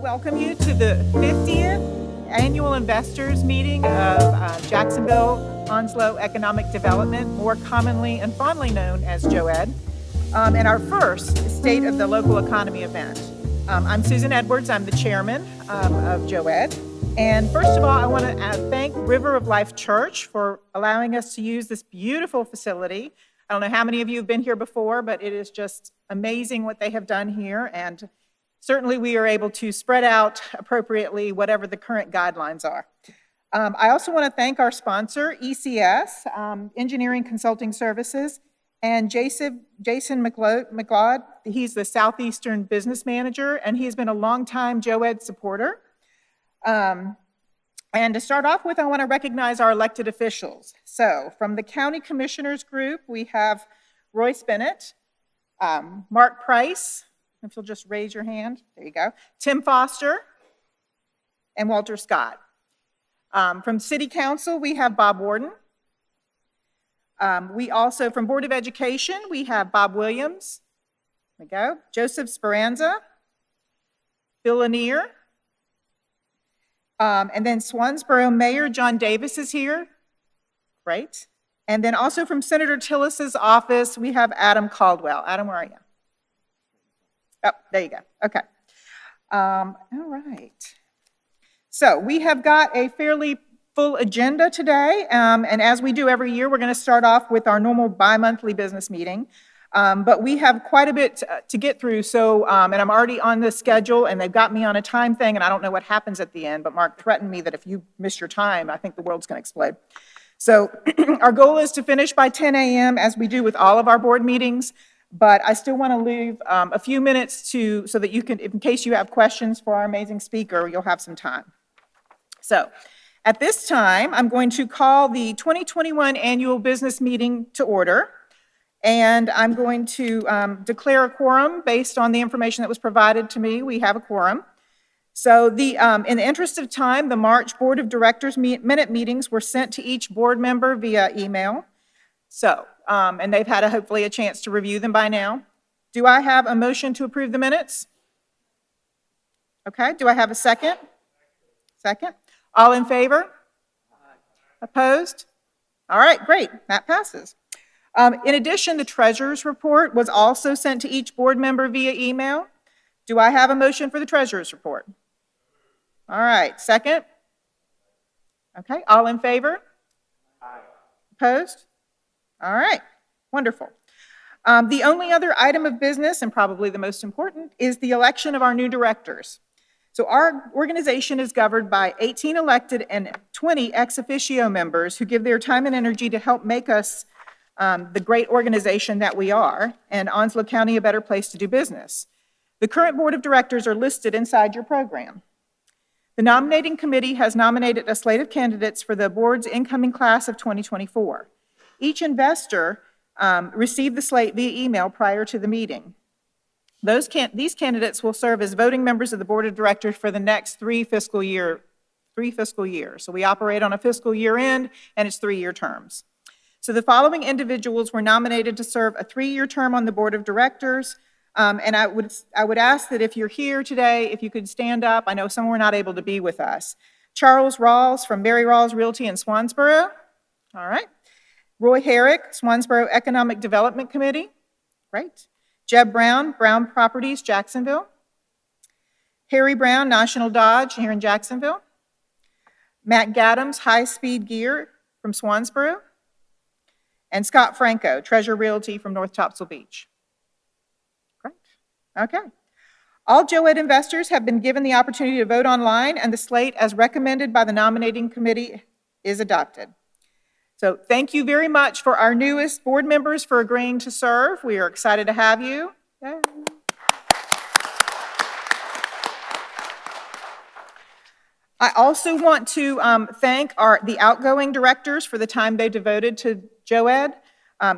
welcome you to the 50th Annual Investors Meeting of Jacksonville Onslow Economic Development, more commonly and fondly known as JOED, and our first State of the Local Economy event. I'm Susan Edwards. I'm the chairman of JOED. And first of all, I want to thank River of Life Church for allowing us to use this beautiful facility. I don't know how many of you have been here before, but it is just amazing what they have done here. And certainly we are able to spread out appropriately whatever the current guidelines are. I also want to thank our sponsor, ECS, Engineering Consulting Services, and Jason McLeod. He's the Southeastern Business Manager, and he's been a longtime JOED supporter. And to start off with, I want to recognize our elected officials. So from the County Commissioners Group, we have Royce Bennett, Mark Price, if you'll just raise your hand, there you go, Tim Foster, and Walter Scott. From City Council, we have Bob Warden. We also, from Board of Education, we have Bob Williams, there we go, Joseph Speranza, Bill Lanier, and then Swansboro Mayor John Davis is here, great. And then also from Senator Tillis's office, we have Adam Caldwell. Adam, where are you? Oh, there you go, okay. All right. So we have got a fairly full agenda today, and as we do every year, we're going to start off with our normal bi-monthly business meeting. But we have quite a bit to get through, so, and I'm already on the schedule, and they've got me on a time thing, and I don't know what happens at the end, but Mark threatened me that if you miss your time, I think the world's going to explode. So our goal is to finish by 10 a.m., as we do with all of our board meetings, but I still want to leave a few minutes so that you can, in case you have questions for our amazing speaker, you'll have some time. So at this time, I'm going to call the 2021 Annual Business Meeting to order. And I'm going to declare a quorum based on the information that was provided to me. We have a quorum. So in the interest of time, the March Board of Directors minute meetings were sent to each board member via email. So, and they've had hopefully a chance to review them by now. Do I have a motion to approve the minutes? Okay, do I have a second? Second. All in favor? Opposed? All right, great, that passes. In addition, the treasurer's report was also sent to each board member via email. Do I have a motion for the treasurer's report? All right, second? Okay, all in favor? Aye. Opposed? All right, wonderful. The only other item of business, and probably the most important, is the election of our new directors. So our organization is governed by 18 elected and 20 ex officio members who give their time and energy to help make us the great organization that we are, and Onslow County a better place to do business. The current board of directors are listed inside your program. The nominating committee has nominated a slate of candidates for the board's incoming class of 2024. Each investor received the slate via email prior to the meeting. These candidates will serve as voting members of the board of directors for the next three fiscal years. So we operate on a fiscal year end, and it's 3-year terms. So the following individuals were nominated to serve a 3-year term on the board of directors. And I would ask that if you're here today, if you could stand up. I know some were not able to be with us. Charles Rawls from Mary Rawls Realty in Swansboro. All right. Roy Herrick, Swansboro Economic Development Committee. Right. Jeb Brown, Brown Properties, Jacksonville. Harry Brown, National Dodge here in Jacksonville. Matt Gaddams, High Speed Gear from Swansboro. And Scott Franco, Treasure Realty from North Topsail Beach. Great, okay. All JOED investors have been given the opportunity to vote online, and the slate as recommended by the nominating committee is adopted. So thank you very much for our newest board members for agreeing to serve. We are excited to have you. Yay. I also want to thank the outgoing directors for the time they devoted to JOED,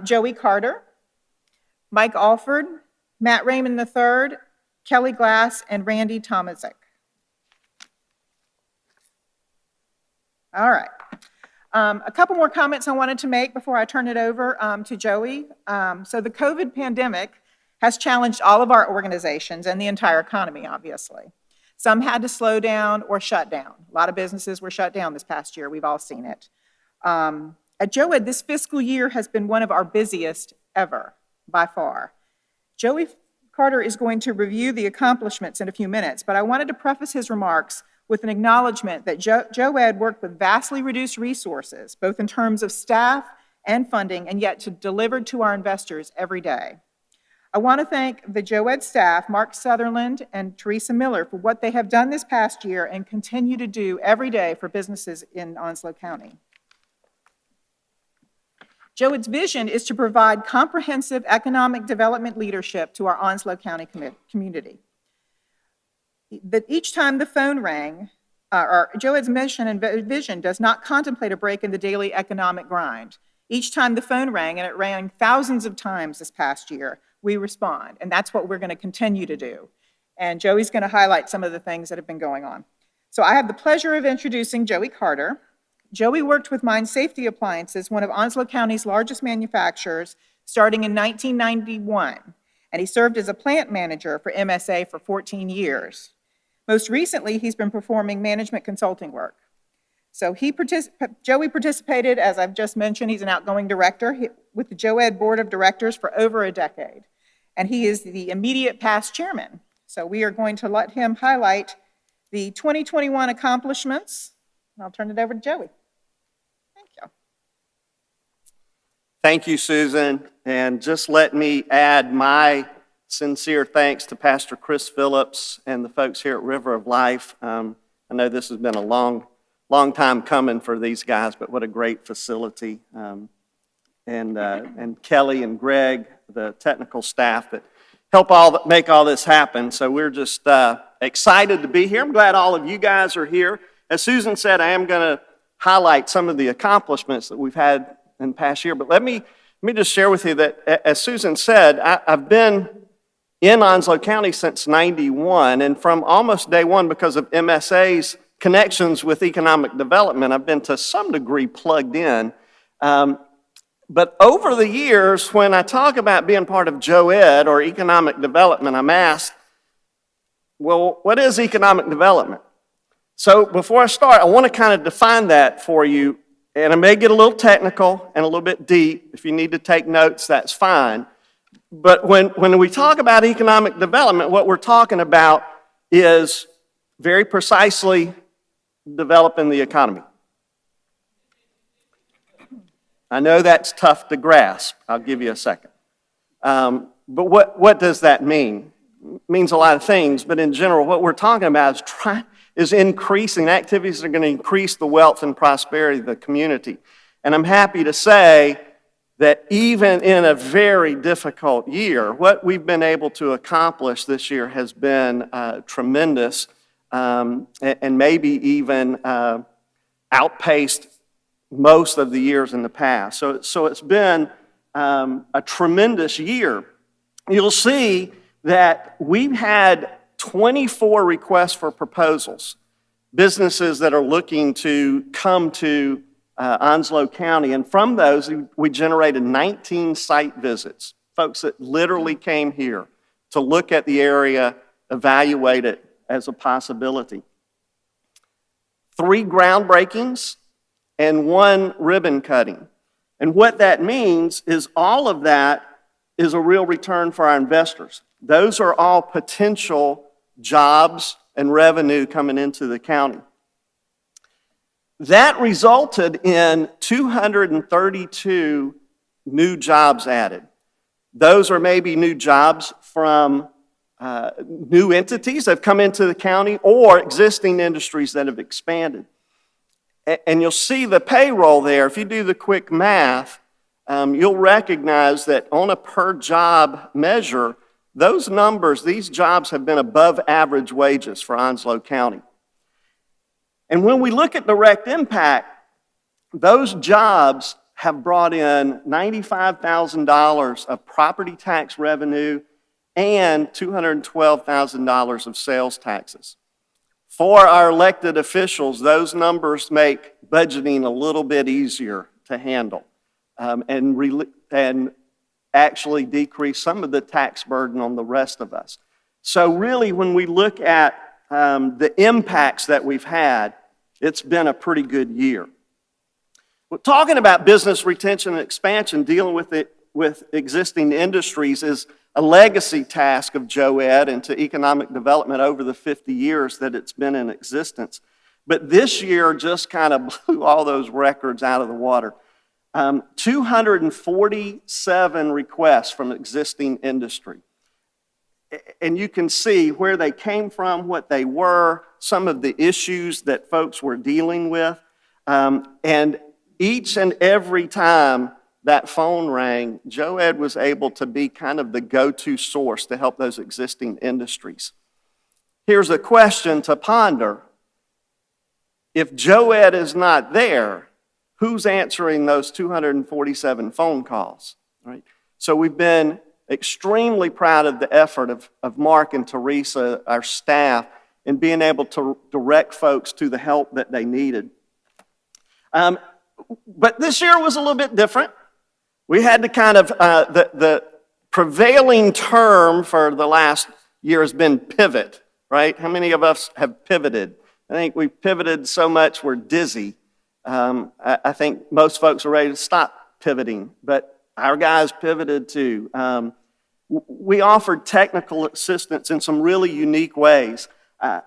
Joey Carter, Mike Alford, Matt Raymond III, Kelly Glass, and Randy Tomazik. All right. A couple more comments I wanted to make before I turn it over to Joey. So the COVID pandemic has challenged all of our organizations and the entire economy, obviously. Some had to slow down or shut down. A lot of businesses were shut down this past year. We've all seen it. At JOED, this fiscal year has been one of our busiest ever, by far. Joey Carter is going to review the accomplishments in a few minutes, but I wanted to preface his remarks with an acknowledgement that JOED worked with vastly reduced resources, both in terms of staff and funding, and yet to deliver to our investors every day. I want to thank the JOED staff, Mark Sutherland and Teresa Miller, for what they have done this past year and continue to do every day for businesses in Onslow County. JOED's vision is to provide comprehensive economic development leadership to our Onslow County community. That each time the phone rang, JOED's mission and vision does not contemplate a break in the daily economic grind. Each time the phone rang, and it rang thousands of times this past year, we respond, and that's what we're going to continue to do. And Joey's going to highlight some of the things that have been going on. So I have the pleasure of introducing Joey Carter. Joey worked with Mine Safety Appliances, one of Onslow County's largest manufacturers, starting in 1991, and he served as a plant manager for MSA for 14 years. Most recently, he's been performing management consulting work. So Joey participated, as I've just mentioned, he's an outgoing director with the JOED Board of Directors for over a decade, and he is the immediate past chairman. So we are going to let him highlight the 2021 accomplishments, and I'll turn it over to Joey. Thank you. Thank you, Susan, and just let me add my sincere thanks to Pastor Chris Phillips and the folks here at River of Life. I know this has been a long time coming for these guys, but what a great facility. And Kelly and Greg, the technical staff that help make all this happen. So we're just excited to be here. I'm glad all of you guys are here. As Susan said, I am going to highlight some of the accomplishments that we've had in the past year. But let me just share with you that, as Susan said, I've been in Onslow County since '91, and from almost day one, because of MSA's connections with economic development, I've been to some degree plugged in. But over the years, when I talk about being part of JOED or economic development, I'm asked, well, what is economic development? So before I start, I want to kind of define that for you, and I may get a little technical and a little bit deep. If you need to take notes, that's fine. But when we talk about economic development, what we're talking about is very precisely developing the economy. I know that's tough to grasp. I'll give you a second. But what does that mean? It means a lot of things, but in general, what we're talking about is increasing activities that are going to increase the wealth and prosperity of the community. And I'm happy to say that even in a very difficult year, what we've been able to accomplish this year has been tremendous, and maybe even outpaced most of the years in the past. So it's been a tremendous year. You'll see that we've had 24 requests for proposals, businesses that are looking to come to Onslow County, and from those we generated 19 site visits, folks that literally came here to look at the area, evaluate it as a possibility. 3 groundbreakings and 1 ribbon cutting. And what that means is all of that is a real return for our investors. Those are all potential jobs and revenue coming into the county. That resulted in 232 new jobs added. Those are maybe new jobs from new entities that have come into the county or existing industries that have expanded. And you'll see the payroll there. If you do the quick math, you'll recognize that on a per job measure, those numbers, these jobs have been above average wages for Onslow County. And when we look at direct impact, those jobs have brought in $95,000 of property tax revenue and $212,000 of sales taxes. For our elected officials, those numbers make budgeting a little bit easier to handle and actually decrease some of the tax burden on the rest of us. So really, when we look at the impacts that we've had, it's been a pretty good year. Well, talking about business retention and expansion, dealing with existing industries is a legacy task of JOED and to economic development over the 50 years that it's been in existence. But this year just kind of blew all those records out of the water. 247 requests from existing industry. And you can see where they came from, what they were, some of the issues that folks were dealing with. And each and every time that phone rang, JOED was able to be kind of the go-to source to help those existing industries. Here's a question to ponder. If JOED is not there, who's answering those 247 phone calls? Right? So we've been extremely proud of the effort of Mark and Teresa, our staff, in being able to direct folks to the help that they needed. But this year was a little bit different. We had to kind of, the prevailing term for the last year has been pivot, right? How many of us have pivoted? I think we've pivoted so much we're dizzy. I think most folks are ready to stop pivoting, but our guys pivoted too. We offered technical assistance in some really unique ways.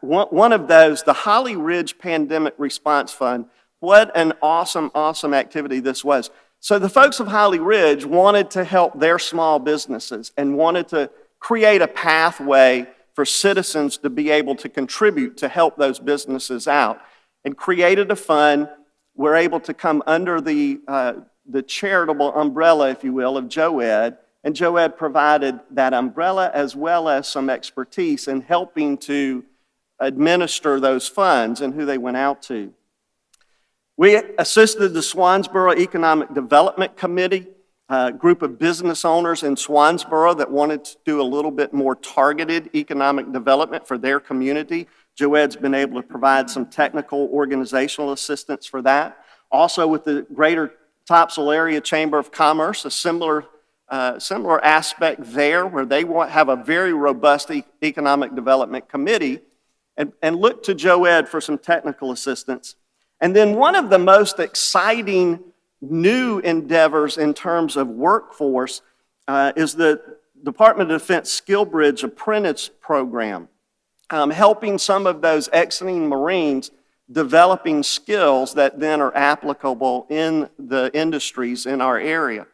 One of those, the Holly Ridge Pandemic Response Fund, what an awesome, awesome activity this was. So the folks of Holly Ridge wanted to help their small businesses and wanted to create a pathway for citizens to be able to contribute to help those businesses out, and created a fund. We're able to come under the charitable umbrella, if you will, of JOED, and JOED provided that umbrella as well as some expertise in helping to administer those funds and who they went out to. We assisted the Swansboro Economic Development Committee, a group of business owners in Swansboro that wanted to do a little bit more targeted economic development for their community. JOED's been able to provide some technical organizational assistance for that. Also with the Greater Topsail Area Chamber of Commerce, a similar aspect there where they have a very robust economic development committee and look to JOED for some technical assistance. And then one of the most exciting new endeavors in terms of workforce is the Department of Defense SkillBridge Apprentice Program, helping some of those exiting Marines developing skills that then are applicable in the industries in our area.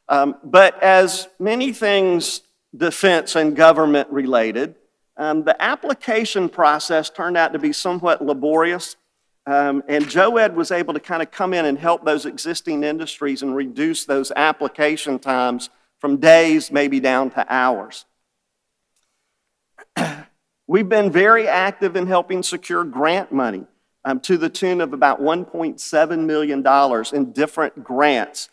But as many things defense and government related, the application process turned out to be somewhat laborious. And JOED was able to kind of come in and help those existing industries and reduce those application times from days maybe down to hours. We've been very active in helping secure grant money to the tune of about $1.7 million in different grants.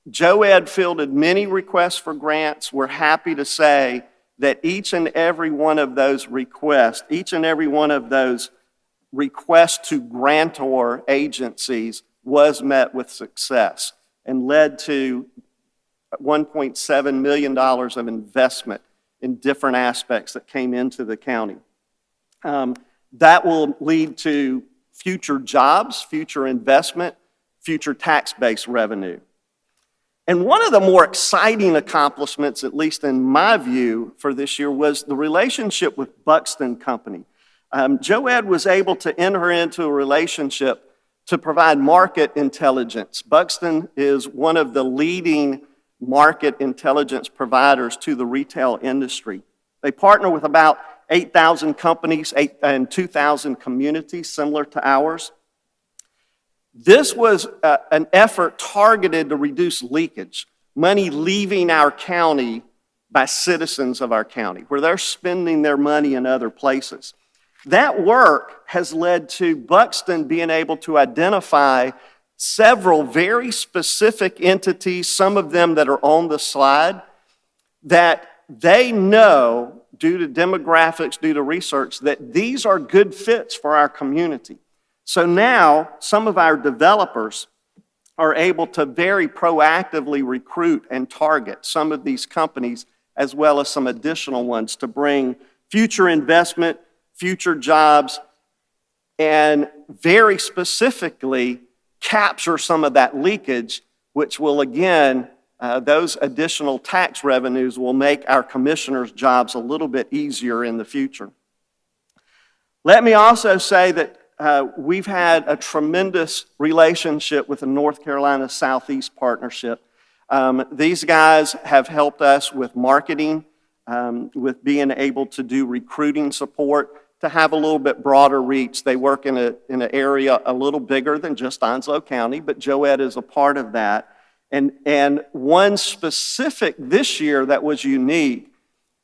JOED fielded many requests for grants. We're happy to say that each and every one of those requests, each and every one of those request to grantor agencies was met with success and led to $1.7 million of investment in different aspects that came into the county. That will lead to future jobs, future investment, future tax-based revenue. And one of the more exciting accomplishments, at least in my view, for this year was the relationship with Buxton Company. JOED was able to enter into a relationship to provide market intelligence. Buxton is one of the leading market intelligence providers to the retail industry. They partner with about 8,000 companies and 2,000 communities similar to ours. This was an effort targeted to reduce leakage, money leaving our county by citizens of our county, where they're spending their money in other places. That work has led to Buxton being able to identify several very specific entities, some of them that are on the slide, that they know, due to demographics, due to research, that these are good fits for our community. So now, some of our developers are able to very proactively recruit and target some of these companies, as well as some additional ones to bring future investment, future jobs, and very specifically capture some of that leakage, which will again, those additional tax revenues will make our commissioners' jobs a little bit easier in the future. Let me also say that we've had a tremendous relationship with the North Carolina Southeast Partnership. These guys have helped us with marketing, with being able to do recruiting support, to have a little bit broader reach. They work in an area a little bigger than just Onslow County, but JOED is a part of that. And one specific this year that was unique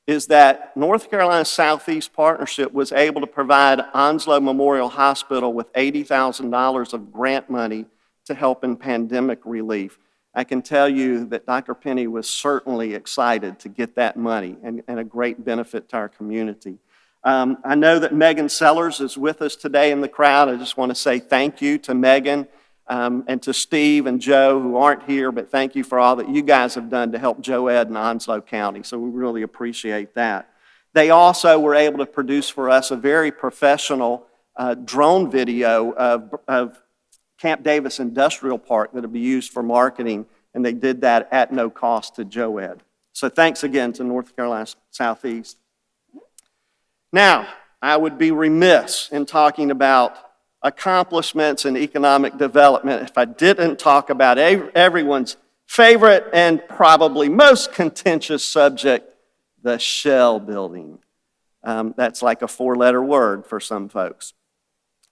is that North Carolina Southeast Partnership was able to provide Onslow Memorial Hospital with $80,000 of grant money to help in pandemic relief. I can tell you that Dr. Penny was certainly excited to get that money and a great benefit to our community. I know that Megan Sellers is with us today in the crowd. I just want to say thank you to Megan and to Steve and Joe, who aren't here, but thank you for all that you guys have done to help JOED and Onslow County, so we really appreciate that. They also were able to produce for us a very professional drone video of Camp Davis Industrial Park that will be used for marketing, and they did that at no cost to JOED. So thanks again to North Carolina Southeast. Now, I would be remiss in talking about accomplishments in economic development if I didn't talk about everyone's favorite and probably most contentious subject, the Shell Building. That's like a four-letter word for some folks.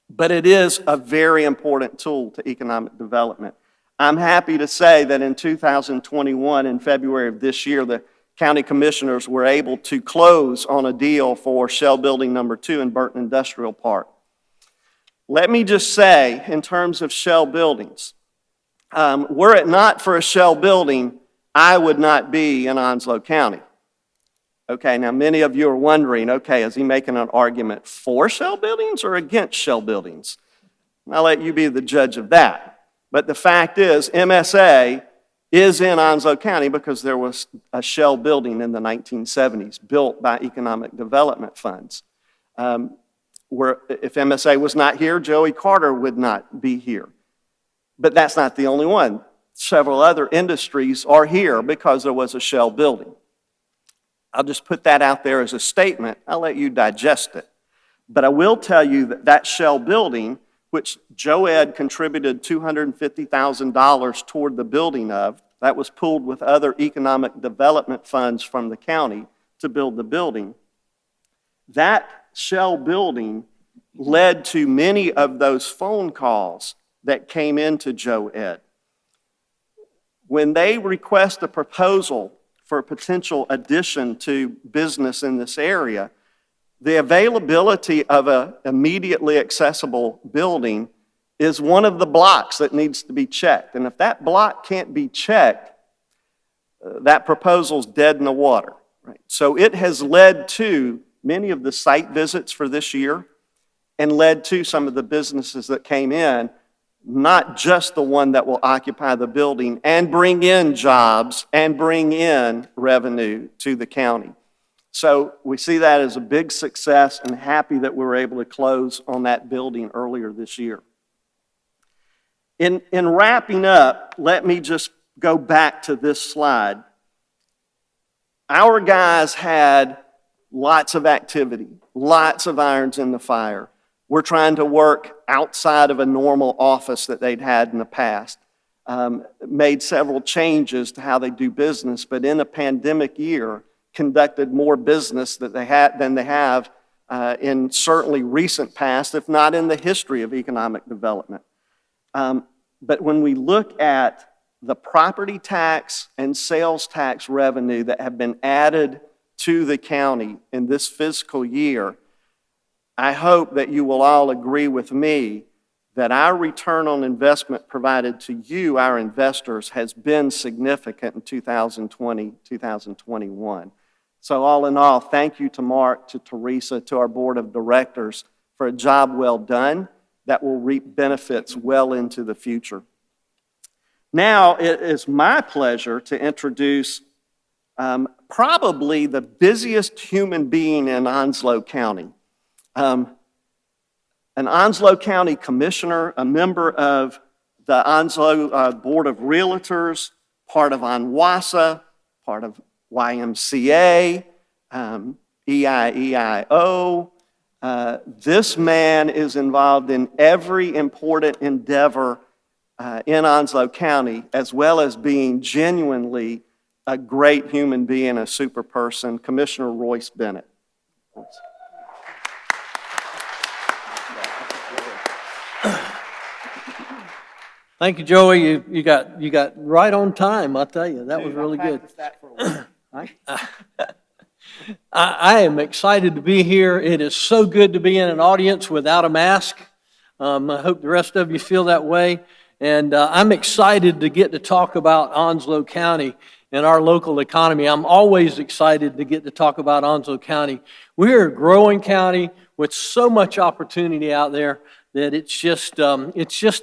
But it is a very important tool to economic development. I'm happy to say that in 2021, in February of this year, the county commissioners were able to close on a deal for Shell Building number 2 in Burton Industrial Park. Let me just say, in terms of Shell buildings, were it not for a Shell building, I would not be in Onslow County. Okay, now many of you are wondering, okay, is he making an argument for Shell buildings or against Shell buildings? I'll let you be the judge of that. But the fact is, MSA is in Onslow County because there was a Shell building in the 1970s built by economic development funds. Where if MSA was not here, Joey Carter would not be here. But that's not the only one. Several other industries are here because there was a Shell building. I'll just put that out there as a statement. I'll let you digest it. But I will tell you that that Shell building, which JOED contributed $250,000 toward the building of, that was pooled with other economic development funds from the county to build the building. That Shell building led to many of those phone calls that came into JOED. When they request a proposal for a potential addition to business in this area, the availability of an immediately accessible building is one of the blocks that needs to be checked. And if that block can't be checked, that proposal's dead in the water. Right? So it has led to many of the site visits for this year and led to some of the businesses that came in, not just the one that will occupy the building and bring in jobs and bring in revenue to the county. So we see that as a big success and happy that we were able to close on that building earlier this year. In wrapping up, let me just go back to this slide. Our guys had lots of activity, lots of irons in the fire. We're trying to work outside of a normal office that they'd had in the past. Made several changes to how they do business, but in a pandemic year, conducted more business than they have in certainly recent past, if not in the history of economic development. But when we look at the property tax and sales tax revenue that have been added to the county in this fiscal year, I hope that you will all agree with me that our return on investment provided to you, our investors, has been significant in 2020, 2021. So all in all, thank you to Mark, to Teresa, to our board of directors for a job well done that will reap benefits well into the future. Now it is my pleasure to introduce probably the busiest human being in Onslow County. An Onslow County commissioner, a member of the Onslow Board of Realtors, part of ONWASA, part of YMCA, EIEIO. This man is involved in every important endeavor in Onslow County, as well as being genuinely a great human being, a super person, Commissioner Royce Bennett. Thank you, Joey. You got right on time, I'll tell you. That was really good. I am excited to be here. It is so good to be in an audience without a mask. I hope the rest of you feel that way. And I'm excited to get to talk about Onslow County and our local economy. I'm always excited to get to talk about Onslow County. We're a growing county with so much opportunity out there that it's just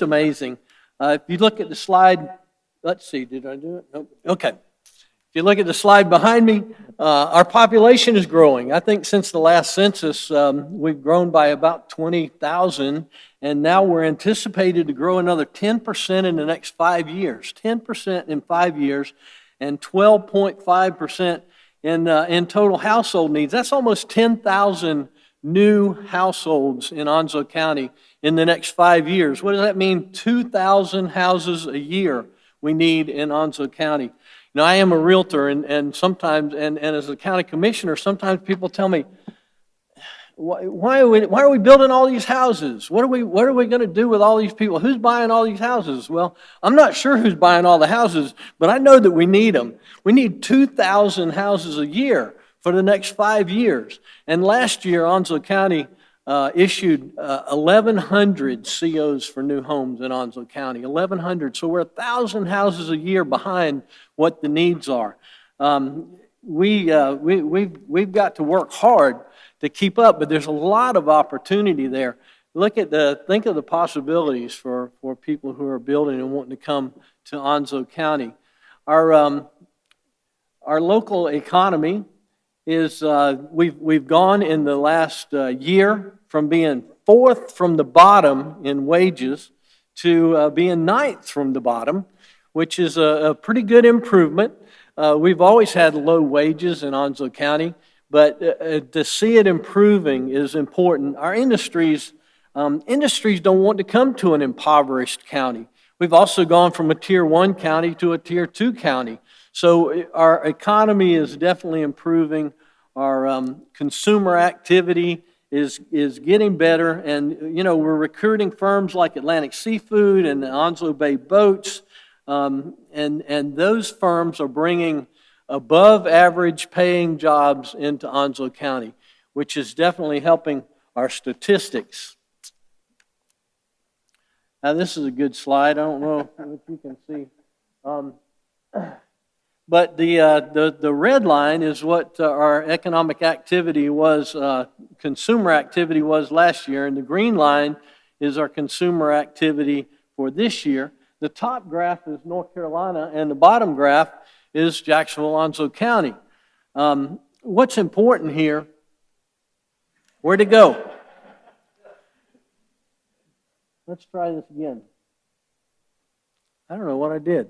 amazing. If you look at the slide, let's see, did I do it? Nope. Okay. If you look at the slide behind me, our population is growing. I think since the last census, we've grown by about 20,000, and now we're anticipated to grow another 10% in the next 5 years. 10% in 5 years, and 12.5% in total household needs. That's almost 10,000 new households in Onslow County in the next 5 years. What does that mean? 2,000 houses a year we need in Onslow County. Now, I am a realtor, and sometimes, and as a county commissioner, sometimes people tell me, why are we building all these houses? What are we going to do with all these people? Who's buying all these houses? Well, I'm not sure who's buying all the houses, but I know that we need them. We need 2,000 houses a year for the next 5 years. And last year, Onslow County issued 1,100 COs for new homes in Onslow County, 1,100. So we're 1,000 houses a year behind what the needs are. We've got to work hard to keep up, but there's a lot of opportunity there. Think of the possibilities for people who are building and wanting to come to Onslow County. Our local economy is we've gone in the last year from being fourth from the bottom in wages to being ninth from the bottom, which is a pretty good improvement. We've always had low wages in Onslow County, but to see it improving is important. Our industries don't want to come to an impoverished county. We've also gone from a Tier 1 county to a Tier 2 county. So our economy is definitely improving. Our consumer activity is getting better, and we're recruiting firms like Atlantic Seafood and the Onslow Bay Boats, and those firms are bringing above average paying jobs into Onslow County, which is definitely helping our statistics. Now this is a good slide. I don't know if you can see. But the red line is what our economic activity was, consumer activity was last year, and the green line is our consumer activity for this year. The top graph is North Carolina, and the bottom graph is Jacksonville-Onslow County. What's important here? Where'd it go? Let's try this again. I don't know what I did.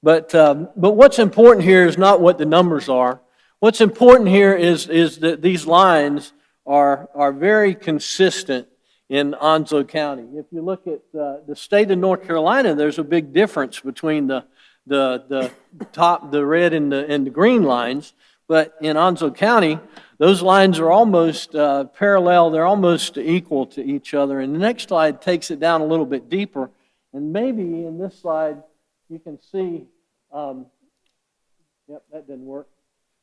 But what's important here is not what the numbers are. What's important here is that these lines are very consistent in Onslow County. If you look at the state of North Carolina, there's a big difference between the top, the red and the green lines. But in Onslow County, those lines are almost parallel. They're almost equal to each other. And the next slide takes it down a little bit deeper. And maybe in this slide, you can see, yep, that didn't work.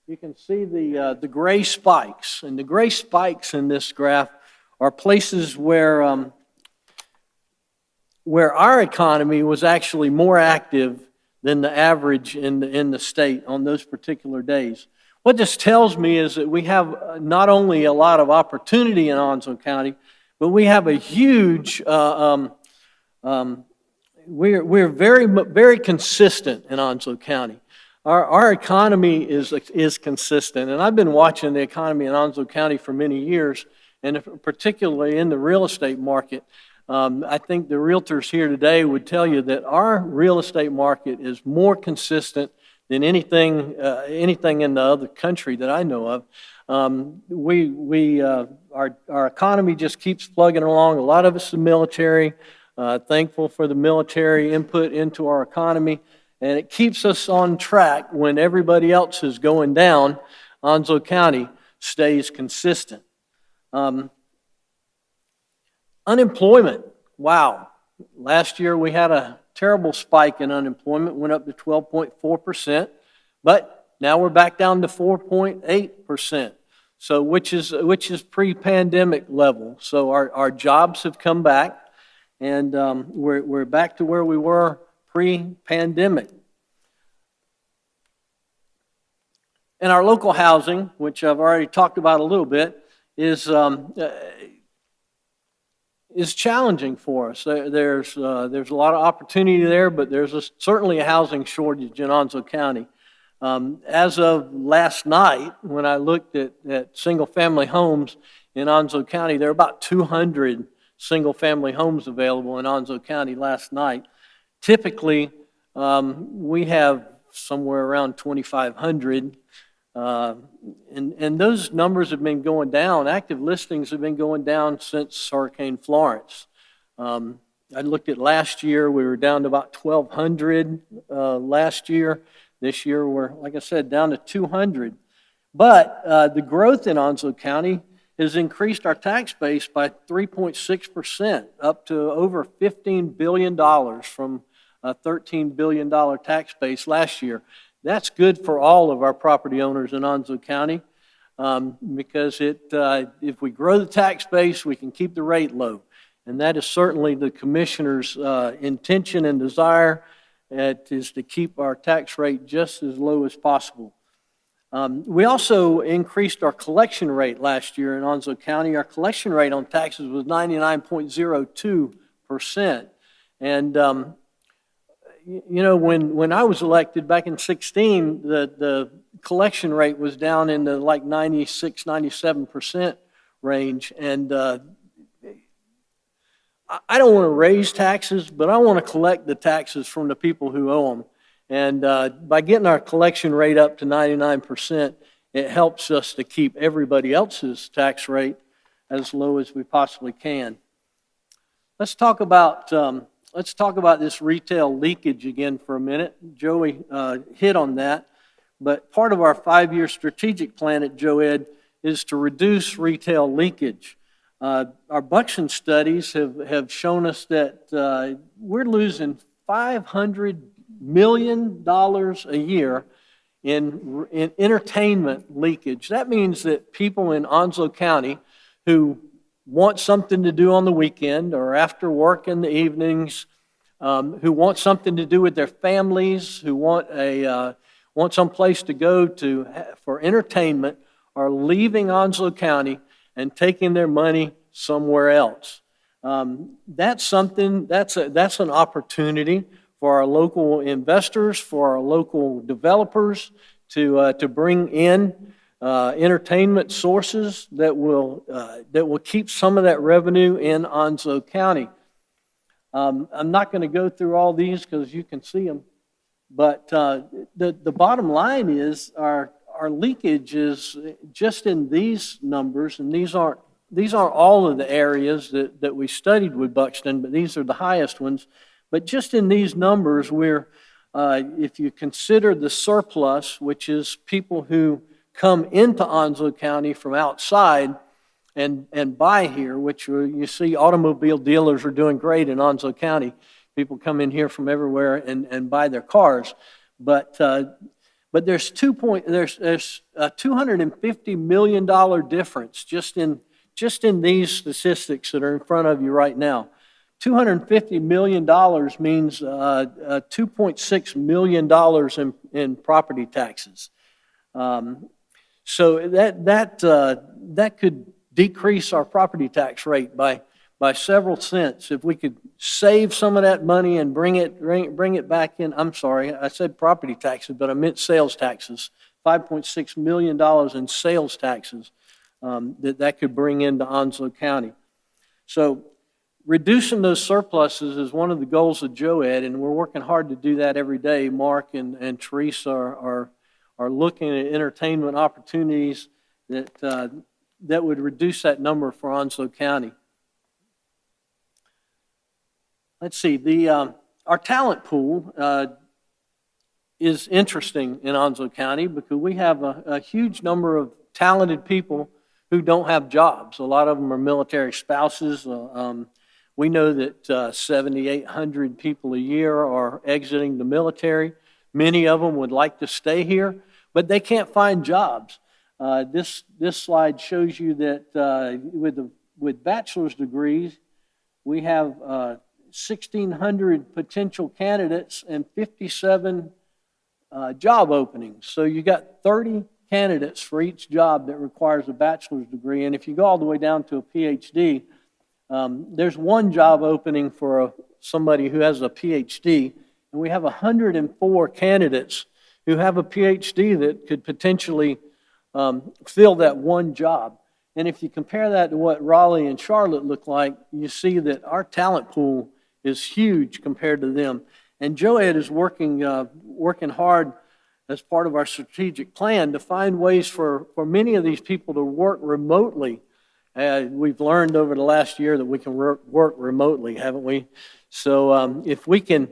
You can see the gray spikes. And the gray spikes in this graph are places where our economy was actually more active than the average in the state on those particular days. What this tells me is that we have not only a lot of opportunity in Onslow County, but we have a huge, we're very, very consistent in Onslow County. Our economy is consistent, and I've been watching the economy in Onslow County for many years, and particularly in the real estate market. I think the realtors here today would tell you that our real estate market is more consistent than anything in the other country that I know of. Our economy just keeps plugging along. A lot of it's the military. Thankful for the military input into our economy, and it keeps us on track when everybody else is going down. Onslow County stays consistent. Unemployment, wow. Last year we had a terrible spike in unemployment, went up to 12.4%, but now we're back down to 4.8%. So which is pre-pandemic level. So our jobs have come back, and we're back to where we were pre-pandemic. And our local housing, which I've already talked about a little bit, is challenging for us. There's a lot of opportunity there, but there's certainly a housing shortage in Onslow County. As of last night, when I looked at single-family homes in Onslow County, there are about 200 single-family homes available in Onslow County last night. Typically, we have somewhere around 2,500, and those numbers have been going down. Active listings have been going down since Hurricane Florence. I looked at last year, we were down to about 1,200 last year. This year, we're, like I said, down to 200. But the growth in Onslow County has increased our tax base by 3.6%, up to over $15 billion from a $13 billion tax base last year. That's good for all of our property owners in Onslow County because if we grow the tax base, we can keep the rate low. And that is certainly the Commissioner's intention and desire. It is to keep our tax rate just as low as possible. We also increased our collection rate last year in Onslow County. Our collection rate on taxes was 99.02%. And, you know, when I was elected back in 2016, the collection rate was down in the like 96, 97% range. And I don't want to raise taxes, but I want to collect the taxes from the people who owe them. And by getting our collection rate up to 99%, it helps us to keep everybody else's tax rate as low as we possibly can. Let's talk about this retail leakage again for a minute. Joey hit on that, but part of our 5-year strategic plan at JOED is to reduce retail leakage. Our Buxton studies have shown us that we're losing $500 million a year in entertainment leakage. That means that people in Onslow County who want something to do on the weekend or after work in the evenings, who want something to do with their families, who want some place to go to for entertainment, are leaving Onslow County and taking their money somewhere else. That's an opportunity for our local investors, for our local developers to bring in entertainment sources that will keep some of that revenue in Onslow County. I'm not going to go through all these because you can see them, but the bottom line is our leakage is just in these numbers, and these aren't all of the areas that we studied with Buxton, but these are the highest ones. But just in these numbers, if you consider the surplus, which is people who come into Onslow County from outside and buy here, which you see automobile dealers are doing great in Onslow County. People come in here from everywhere and buy their cars. But there's a $250 million difference just in these statistics that are in front of you right now. $250 million means $2.6 million in property taxes. So that could decrease our property tax rate by by several cents. If we could save some of that money and bring it back in, I'm sorry, I said property taxes, but I meant sales taxes, $5.6 million in sales taxes that could bring into Onslow County. So reducing those surpluses is one of the goals of JOED, and we're working hard to do that every day. Mark and Teresa are looking at entertainment opportunities that would reduce that number for Onslow County. Let's see, our talent pool is interesting in Onslow County because we have a huge number of talented people who don't have jobs. A lot of them are military spouses. We know that 7,800 people a year are exiting the military. Many of them would like to stay here, but they can't find jobs. This slide shows you that with bachelor's degrees, we have 1,600 potential candidates and 57 job openings. So you got 30 candidates for each job that requires a bachelor's degree. And if you go all the way down to a PhD, there's one job opening for somebody who has a PhD, and we have 104 candidates who have a PhD that could potentially fill that one job. And if you compare that to what Raleigh and Charlotte look like, you see that our talent pool is huge compared to them. And JOED is working hard as part of our strategic plan to find ways for many of these people to work remotely. We've learned over the last year that we can work remotely, haven't we? So if we can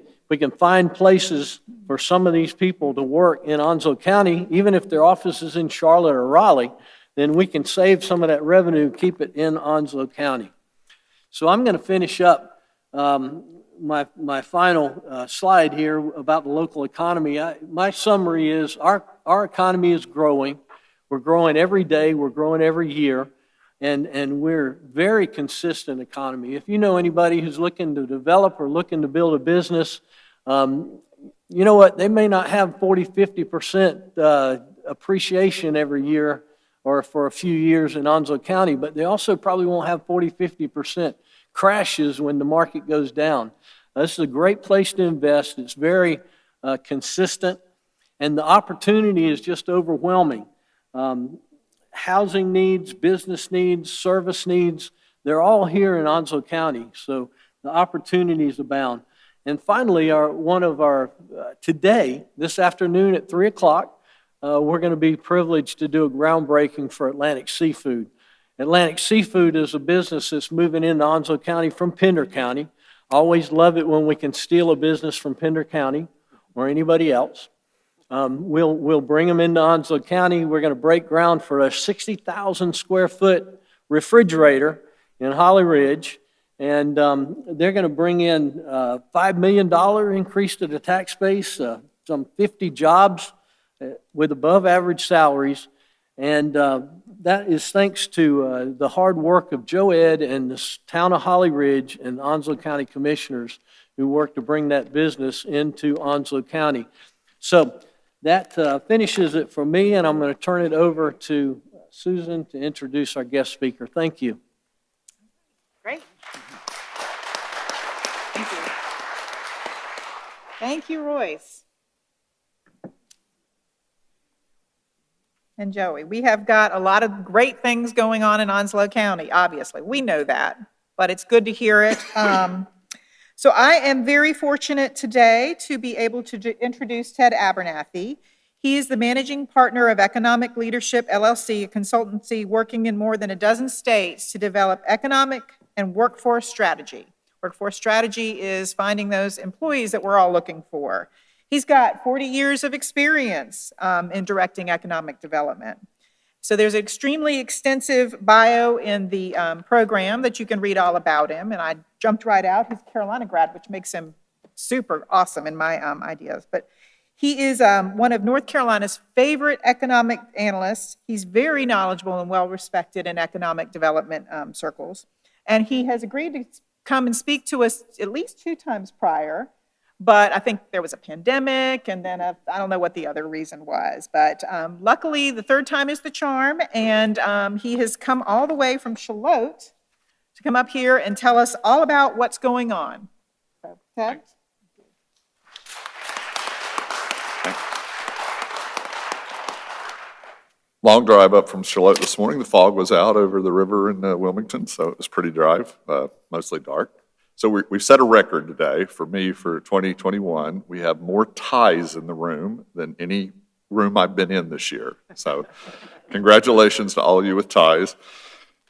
find places for some of these people to work in Onslow County, even if their office is in Charlotte or Raleigh, then we can save some of that revenue, keep it in Onslow County. So I'm going to finish up my final slide here about the local economy. My summary is our economy is growing. We're growing every day. We're growing every year. And we're very consistent economy. If you know anybody who's looking to develop or looking to build a business, you know what? They may not have 40, 50% appreciation every year or for a few years in Onslow County, but they also probably won't have 40, 50% crashes when the market goes down. This is a great place to invest. It's very consistent, and the opportunity is just overwhelming. Housing needs, business needs, service needs, they're all here in Onslow County, so the opportunities abound. And finally, today, this afternoon at 3 o'clock, we're going to be privileged to do a groundbreaking for Atlantic Seafood. Atlantic Seafood is a business that's moving into Onslow County from Pender County. I always love it when we can steal a business from Pender County or anybody else. We'll bring them into Onslow County. We're going to break ground for a 60,000 square foot refrigerator in Holly Ridge, and they're going to bring in $5 million increase to the tax base, some 50 jobs with above average salaries, and that is thanks to the hard work of JOED and the town of Holly Ridge and Onslow County commissioners who work to bring that business into Onslow County. So that finishes it for me, and I'm going to turn it over to Susan to introduce our guest speaker. Thank you. Great. Thank you. Thank you, Royce. And Joey, we have got a lot of great things going on in Onslow County, obviously. We know that, but it's good to hear it. So I am very fortunate today to be able to introduce Ted Abernathy. He is the managing partner of Economic Leadership LLC, a consultancy working in more than a dozen states to develop economic and workforce strategy. Workforce strategy is finding those employees that we're all looking for. He's got 40 years of experience in directing economic development. So there's an extremely extensive bio in the program that you can read all about him, and I jumped right out. He's a Carolina grad, which makes him super awesome in my ideas. But he is one of North Carolina's favorite economic analysts. He's very knowledgeable and well-respected in economic development circles. And he has agreed to come and speak to us at least 2 times prior. But I think there was a pandemic, and then I don't know what the other reason was. But luckily, the 3rd time is the charm, and he has come all the way from Charlotte to come up here and tell us all about what's going on. So, Ted? Long drive up from Charlotte this morning. The fog was out over the river in Wilmington, so it was pretty drive, mostly dark. So we've set a record today for me for 2021. We have more ties in the room than any room I've been in this year. So congratulations to all of you with ties.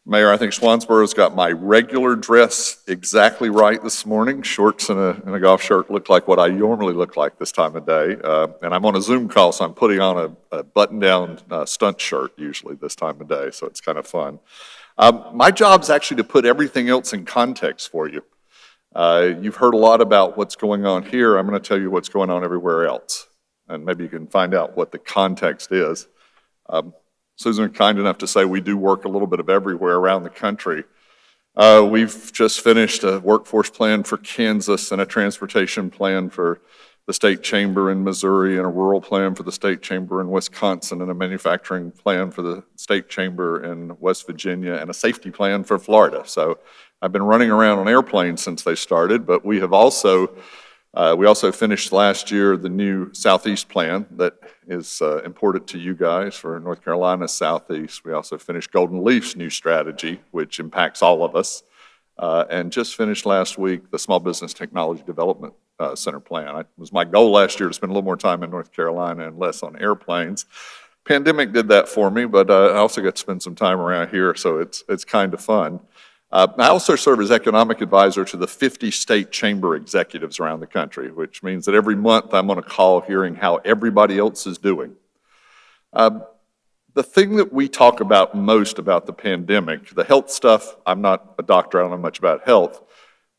Mayor, I think Swansboro's got my regular dress exactly right this morning. Shorts and a golf shirt look like what I normally look like this time of day. And I'm on a Zoom call, so I'm putting on a button-down stunt shirt usually this time of day, so it's kind of fun. My job's actually to put everything else in context for you. You've heard a lot about what's going on here. I'm going to tell you what's going on everywhere else, and maybe you can find out what the context is. Susan was kind enough to say we do work a little bit of everywhere around the country. We've just finished a workforce plan for Kansas and a transportation plan for the state chamber in Missouri and a rural plan for the state chamber in Wisconsin and a manufacturing plan for the state chamber in West Virginia and a safety plan for Florida. So I've been running around on airplanes since they started, but we also finished last year the new Southeast plan that is important to you guys for North Carolina's Southeast. We also finished Golden Leaf's new strategy, which impacts all of us, and just finished last week the Small Business Technology Development Center plan. It was my goal last year to spend a little more time in North Carolina and less on airplanes. Pandemic did that for me, but I also got to spend some time around here, so it's kind of fun. I also serve as economic advisor to the 50 state chamber executives around the country, which means that every month I'm on a call hearing how everybody else is doing. The thing that we talk about most about the pandemic, the health stuff, I'm not a doctor, I don't know much about health,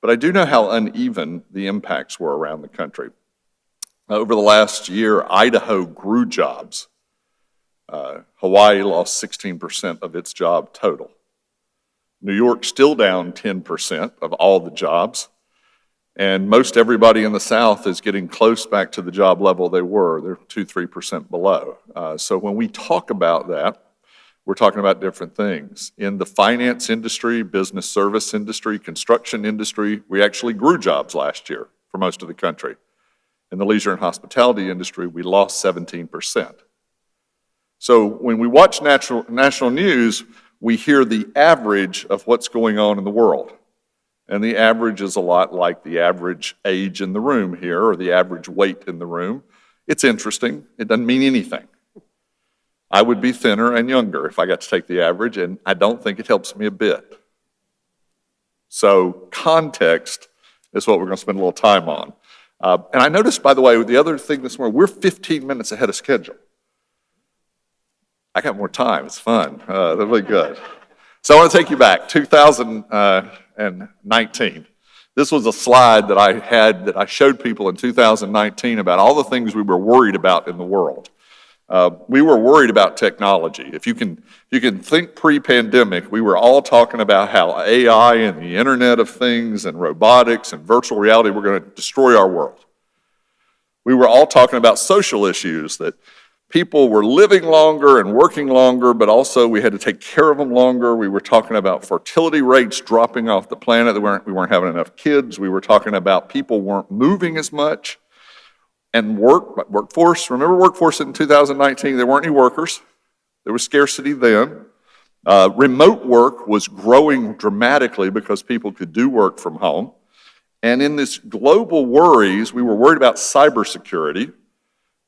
but I do know how uneven the impacts were around the country. Over the last year, Idaho grew jobs. Hawaii lost 16% of its job total. New York's still down 10% of all the jobs, and most everybody in the South is getting close back to the job level they were. They're 2-3% below. So when we talk about that, we're talking about different things. In the finance industry, business service industry, construction industry, we actually grew jobs last year for most of the country. In the leisure and hospitality industry, we lost 17%. So when we watch national news, we hear the average of what's going on in the world. And the average is a lot like the average age in the room here or the average weight in the room. It's interesting. It doesn't mean anything. I would be thinner and younger if I got to take the average, and I don't think it helps me a bit. So context is what we're going to spend a little time on. And I noticed, by the way, the other thing this morning, we're 15 minutes ahead of schedule. I got more time. It's fun. That'll be good. So I want to take you back, 2019. This was a slide that I showed people in 2019 about all the things we were worried about in the world. We were worried about technology. If you can think pre-pandemic, we were all talking about how AI and the Internet of Things and robotics and virtual reality were going to destroy our world. We were all talking about social issues, that people were living longer and working longer, but also we had to take care of them longer. We were talking about fertility rates dropping off the planet. We weren't having enough kids. We were talking about people weren't moving as much. And workforce, remember workforce in 2019, there weren't any workers. There was scarcity then. Remote work was growing dramatically because people could do work from home. And in this global worries, we were worried about cybersecurity.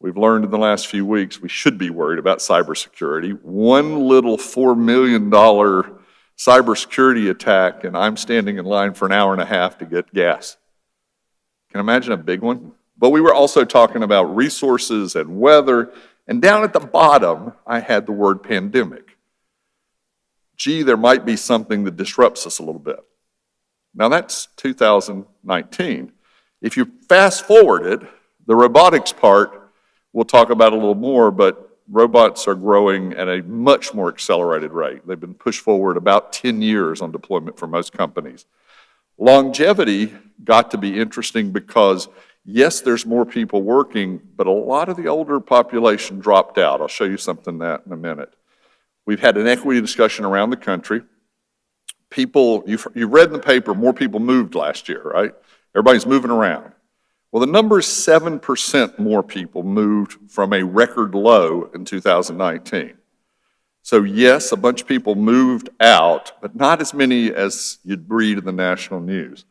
We've learned in the last few weeks we should be worried about cybersecurity. One little $4 million cybersecurity attack, and I'm standing in line for an hour and a half to get gas. Can you imagine a big one? But we were also talking about resources and weather, and down at the bottom, I had the word pandemic. Gee, there might be something that disrupts us a little bit. Now that's 2019. If you fast forward it, the robotics part, we'll talk about a little more, but robots are growing at a much more accelerated rate. They've been pushed forward about 10 years on deployment for most companies. Longevity got to be interesting because, yes, there's more people working, but a lot of the older population dropped out. I'll show you something that in a minute. We've had an equity discussion around the country. people, you've read in the paper, more people moved last year, right? Everybody's moving around. Well, the number is 7% more people moved from a record low in 2019. So yes, a bunch of people moved out, but not as many as you'd read in the national news.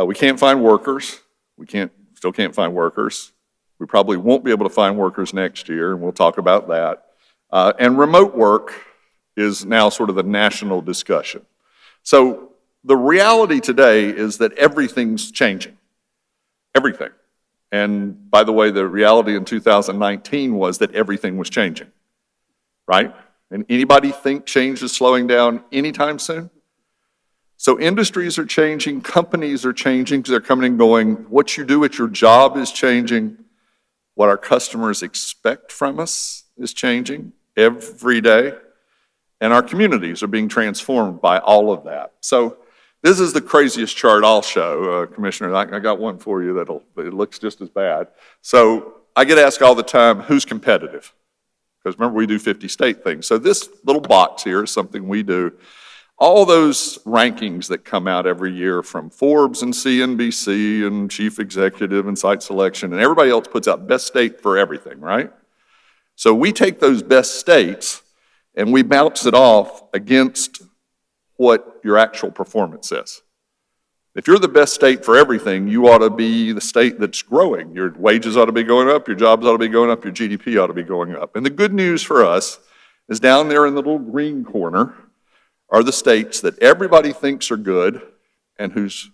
We can't find workers. Still can't find workers. We probably won't be able to find workers next year, and we'll talk about that. And remote work is now sort of the national discussion. So the reality today is that everything's changing. Everything. And by the way, the reality in 2019 was that everything was changing, right? And anybody think change is slowing down anytime soon? So industries are changing, companies are changing because they're coming and going. What you do at your job is changing. What our customers expect from us is changing every day. And our communities are being transformed by all of that. So this is the craziest chart I'll show, Commissioner. I got one for you it looks just as bad. So I get asked all the time, who's competitive? Because remember, we do 50 state things. So this little box here is something we do. All those rankings that come out every year from Forbes and CNBC and Chief Executive and Site Selection, and everybody else puts out best state for everything, right? So we take those best states and we bounce it off against what your actual performance is. If you're the best state for everything, you ought to be the state that's growing. Your wages ought to be going up, your jobs ought to be going up, your GDP ought to be going up. And the good news for us is down there in the little green corner are the states that everybody thinks are good and whose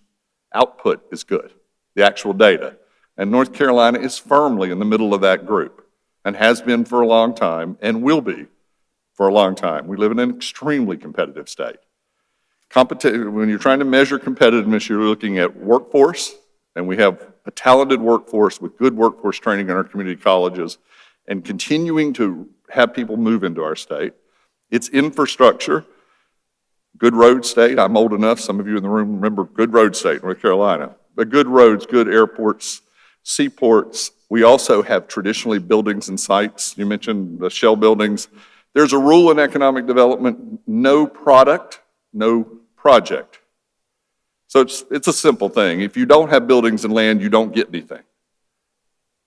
output is good, the actual data. And North Carolina is firmly in the middle of that group and has been for a long time and will be for a long time. We live in an extremely competitive state. When you're trying to measure competitiveness, you're looking at workforce, and we have a talented workforce with good workforce training in our community colleges and continuing to have people move into our state. It's infrastructure, good road state. I'm old enough, some of you in the room remember good road state, North Carolina. But good roads, good airports, seaports. We also have traditionally buildings and sites. You mentioned the Shell buildings. There's a rule in economic development, no product, no project. So it's a simple thing. If you don't have buildings and land, you don't get anything.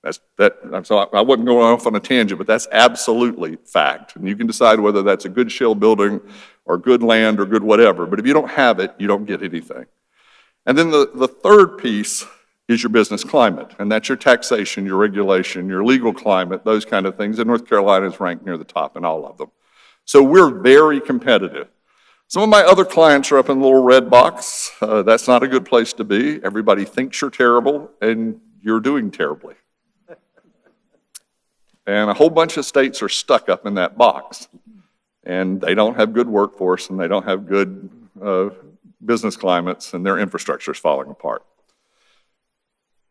So I wasn't going off on a tangent, but that's absolutely fact. And you can decide whether that's a good Shell building or good land or good whatever. But if you don't have it, you don't get anything. And then the third piece is your business climate. And that's your taxation, your regulation, your legal climate, those kind of things. And North Carolina is ranked near the top in all of them. So we're very competitive. Some of my other clients are up in the little red box. That's not a good place to be. Everybody thinks you're terrible, and you're doing terribly. And a whole bunch of states are stuck up in that box. And they don't have good workforce, and they don't have good business climates, and their infrastructure is falling apart.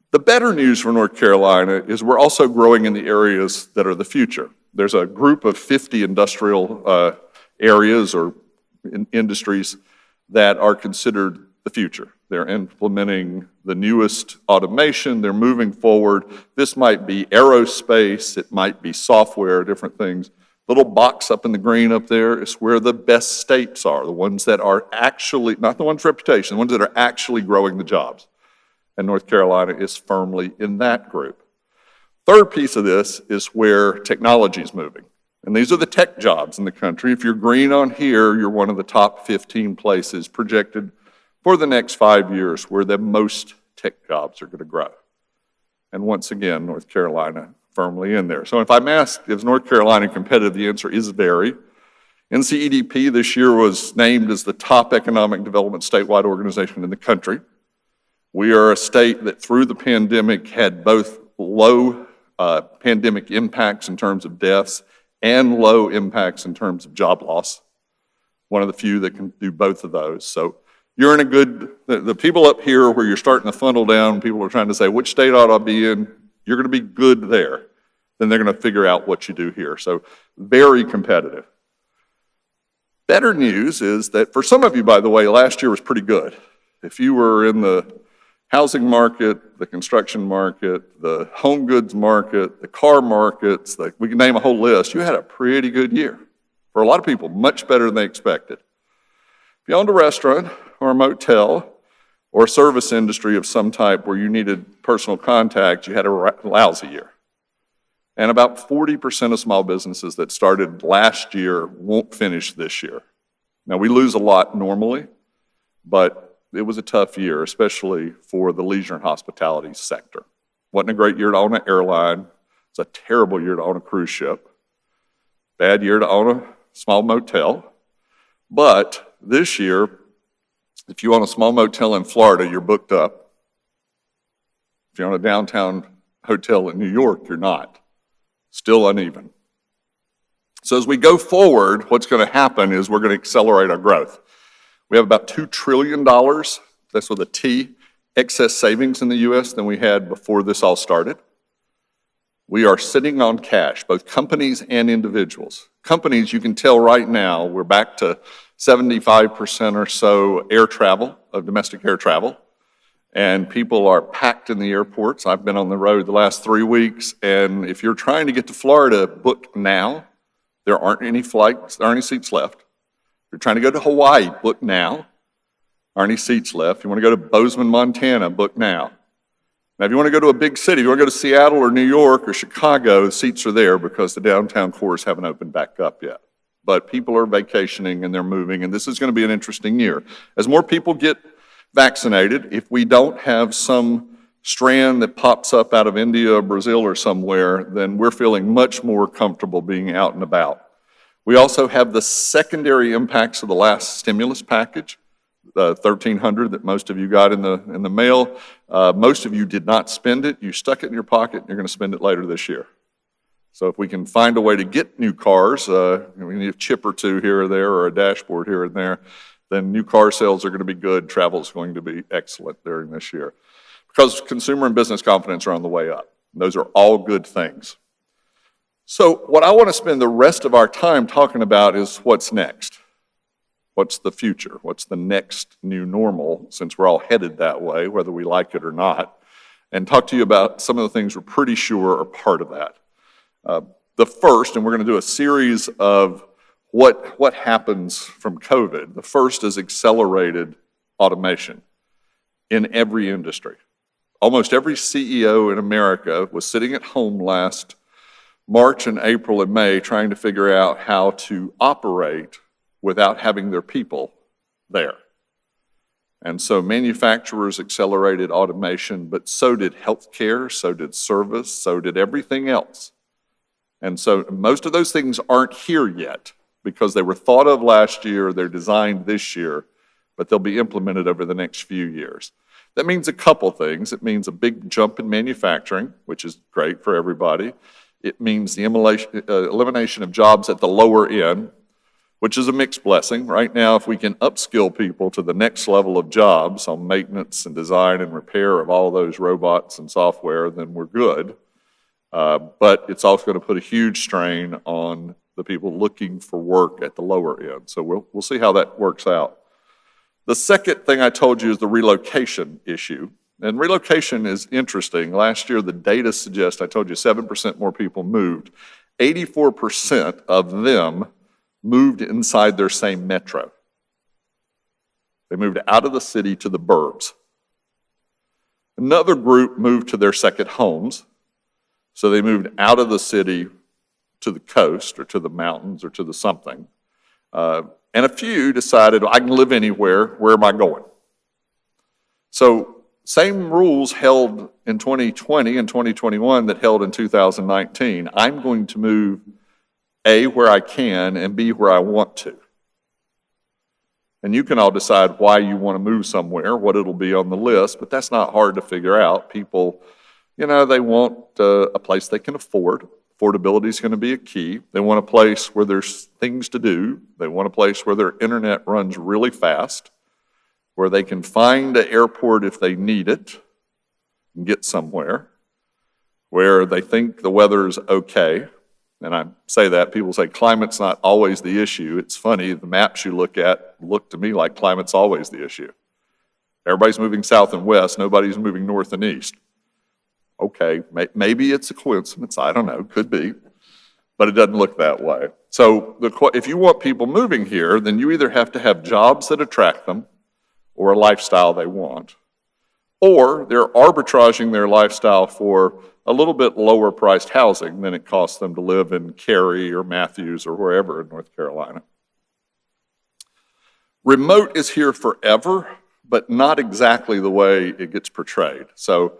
The better news for North Carolina is we're also growing in the areas that are the future. There's a group of 50 industrial areas or industries that are considered the future. They're implementing the newest automation, they're moving forward. This might be aerospace, it might be software, different things. Little box up in the green up there is where the best states are, the ones that are actually, not the ones for reputation, the ones that are actually growing the jobs. And North Carolina is firmly in that group. Third piece of this is where technology is moving. And these are the tech jobs in the country. If you're green on here, you're one of the top 15 places projected for the next 5 years where the most tech jobs are going to grow. And once again, North Carolina firmly in there. So if I'm asked, is North Carolina competitive? The answer is very. NCEDP this year was named as the top economic development statewide organization in the country. We are a state that through the pandemic had both low pandemic impacts in terms of deaths and low impacts in terms of job loss. One of the few that can do both of those. So you're in a good, the people up here where you're starting to funnel down, people are trying to say, which state ought I be in? You're going to be good there. Then they're going to figure out what you do here. So very competitive. Better news is that for some of you, by the way, last year was pretty good. If you were in the housing market, the construction market, the home goods market, the car markets, we can name a whole list. You had a pretty good year. For a lot of people, much better than they expected. If you owned a restaurant or a motel or a service industry of some type where you needed personal contact, you had a lousy year. And about 40% of small businesses that started last year won't finish this year. Now, we lose a lot normally, but it was a tough year, especially for the leisure and hospitality sector. Wasn't a great year to own an airline. It's a terrible year to own a cruise ship. Bad year to own a small motel. But this year, if you own a small motel in Florida, you're booked up. If you own a downtown hotel in New York, you're not. Still uneven. So as we go forward, what's going to happen is we're going to accelerate our growth. We have about $2 trillion, that's with a T, excess savings in the U.S. than we had before this all started. We are sitting on cash, both companies and individuals. Companies, you can tell right now, we're back to 75% or so air travel, of domestic air travel, and people are packed in the airports. I've been on the road the last 3 weeks, and if you're trying to get to Florida, book now. There aren't any flights, there aren't any seats left. If you're trying to go to Hawaii, book now. There aren't any seats left. You want to go to Bozeman, Montana, book now. Now, if you want to go to a big city, if you want to go to Seattle or New York or Chicago, the seats are there because the downtown cores haven't opened back up yet. But people are vacationing and they're moving, and this is going to be an interesting year. As more people get vaccinated, if we don't have some strand that pops up out of India or Brazil or somewhere, then we're feeling much more comfortable being out and about. We also have the secondary impacts of the last stimulus package, the $1,300 that most of you got in the mail. Most of you did not spend it. You stuck it in your pocket, and you're going to spend it later this year. So if we can find a way to get new cars, we need a chip or two here or there or a dashboard here and there, then new car sales are going to be good. Travel is going to be excellent during this year, because consumer and business confidence are on the way up. Those are all good things. So what I want to spend the rest of our time talking about is what's next. What's the future? What's the next new normal, since we're all headed that way, whether we like it or not, and talk to you about some of the things we're pretty sure are part of that. The first, and we're going to do a series of what happens from COVID. The first is accelerated automation in every industry. Almost every CEO in America was sitting at home last March and April and May trying to figure out how to operate without having their people there. And so manufacturers accelerated automation, but so did healthcare, so did service, so did everything else. And so most of those things aren't here yet because they were thought of last year, they're designed this year, but they'll be implemented over the next few years. That means a couple things. It means a big jump in manufacturing, which is great for everybody. It means the elimination of jobs at the lower end, which is a mixed blessing. Right now, if we can upskill people to the next level of jobs on maintenance and design and repair of all those robots and software, then we're good. But it's also going to put a huge strain on the people looking for work at the lower end. So we'll see how that works out. The second thing I told you is the relocation issue. And relocation is interesting. Last year, the data suggests, I told you 7% more people moved. 84% of them moved inside their same metro. They moved out of the city to the burbs. Another group moved to their second homes. So they moved out of the city to the coast or to the mountains or to the something. And a few decided, I can live anywhere, where am I going? So same rules held in 2020 and 2021 that held in 2019. I'm going to move A, where I can, and B, where I want to. And you can all decide why you want to move somewhere, what it'll be on the list, but that's not hard to figure out. People, they want a place they can afford. Affordability is going to be a key. They want a place where there's things to do. They want a place where their internet runs really fast, where they can find an airport if they need it and get somewhere, where they think the weather's okay. And I say that, people say climate's not always the issue. It's funny, the maps you look at look to me like climate's always the issue. Everybody's moving south and west, nobody's moving north and east. Okay, maybe it's a coincidence, I don't know, could be. but it doesn't look that way. So if you want people moving here, then you either have to have jobs that attract them or a lifestyle they want, or they're arbitraging their lifestyle for a little bit lower priced housing than it costs them to live in Cary or Matthews or wherever in North Carolina. Remote is here forever, but not exactly the way it gets portrayed. So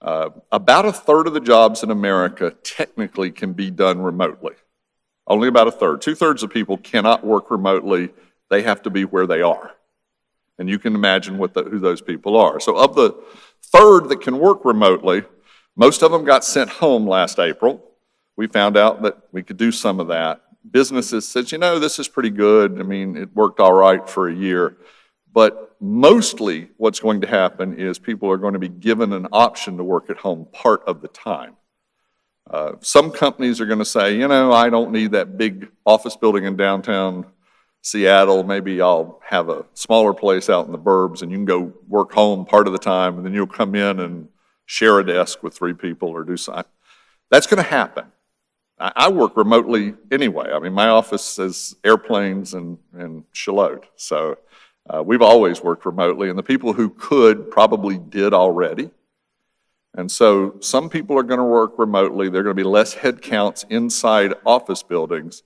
about a third of the jobs in America technically can be done remotely. Only about a third. 2/3 of people cannot work remotely. They have to be where they are. And you can imagine who those people are. So of the third that can work remotely, most of them got sent home last April. We found out that we could do some of that. Businesses said, this is pretty good. I mean, it worked all right for a year. But mostly what's going to happen is people are going to be given an option to work at home part of the time. Some companies are going to say, I don't need that big office building in downtown Seattle. Maybe I'll have a smaller place out in the burbs and you can go work home part of the time and then you'll come in and share a desk with 3 people or do something. That's going to happen. I work remotely anyway. I mean, my office is Airplanes and Charlotte. So we've always worked remotely, and the people who could probably did already. And so some people are going to work remotely. There are going to be less head counts inside office buildings,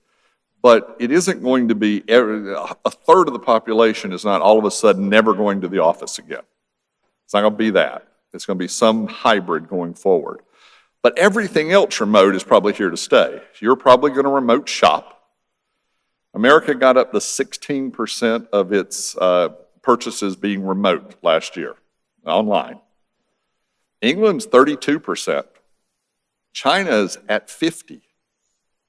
but it isn't going to be a third of the population is not all of a sudden never going to the office again. It's not going to be that. It's going to be some hybrid going forward. But everything else remote is probably here to stay. You're probably going to remote shop. America got up to 16% of its purchases being remote last year, online. England's 32%. China's at 50%.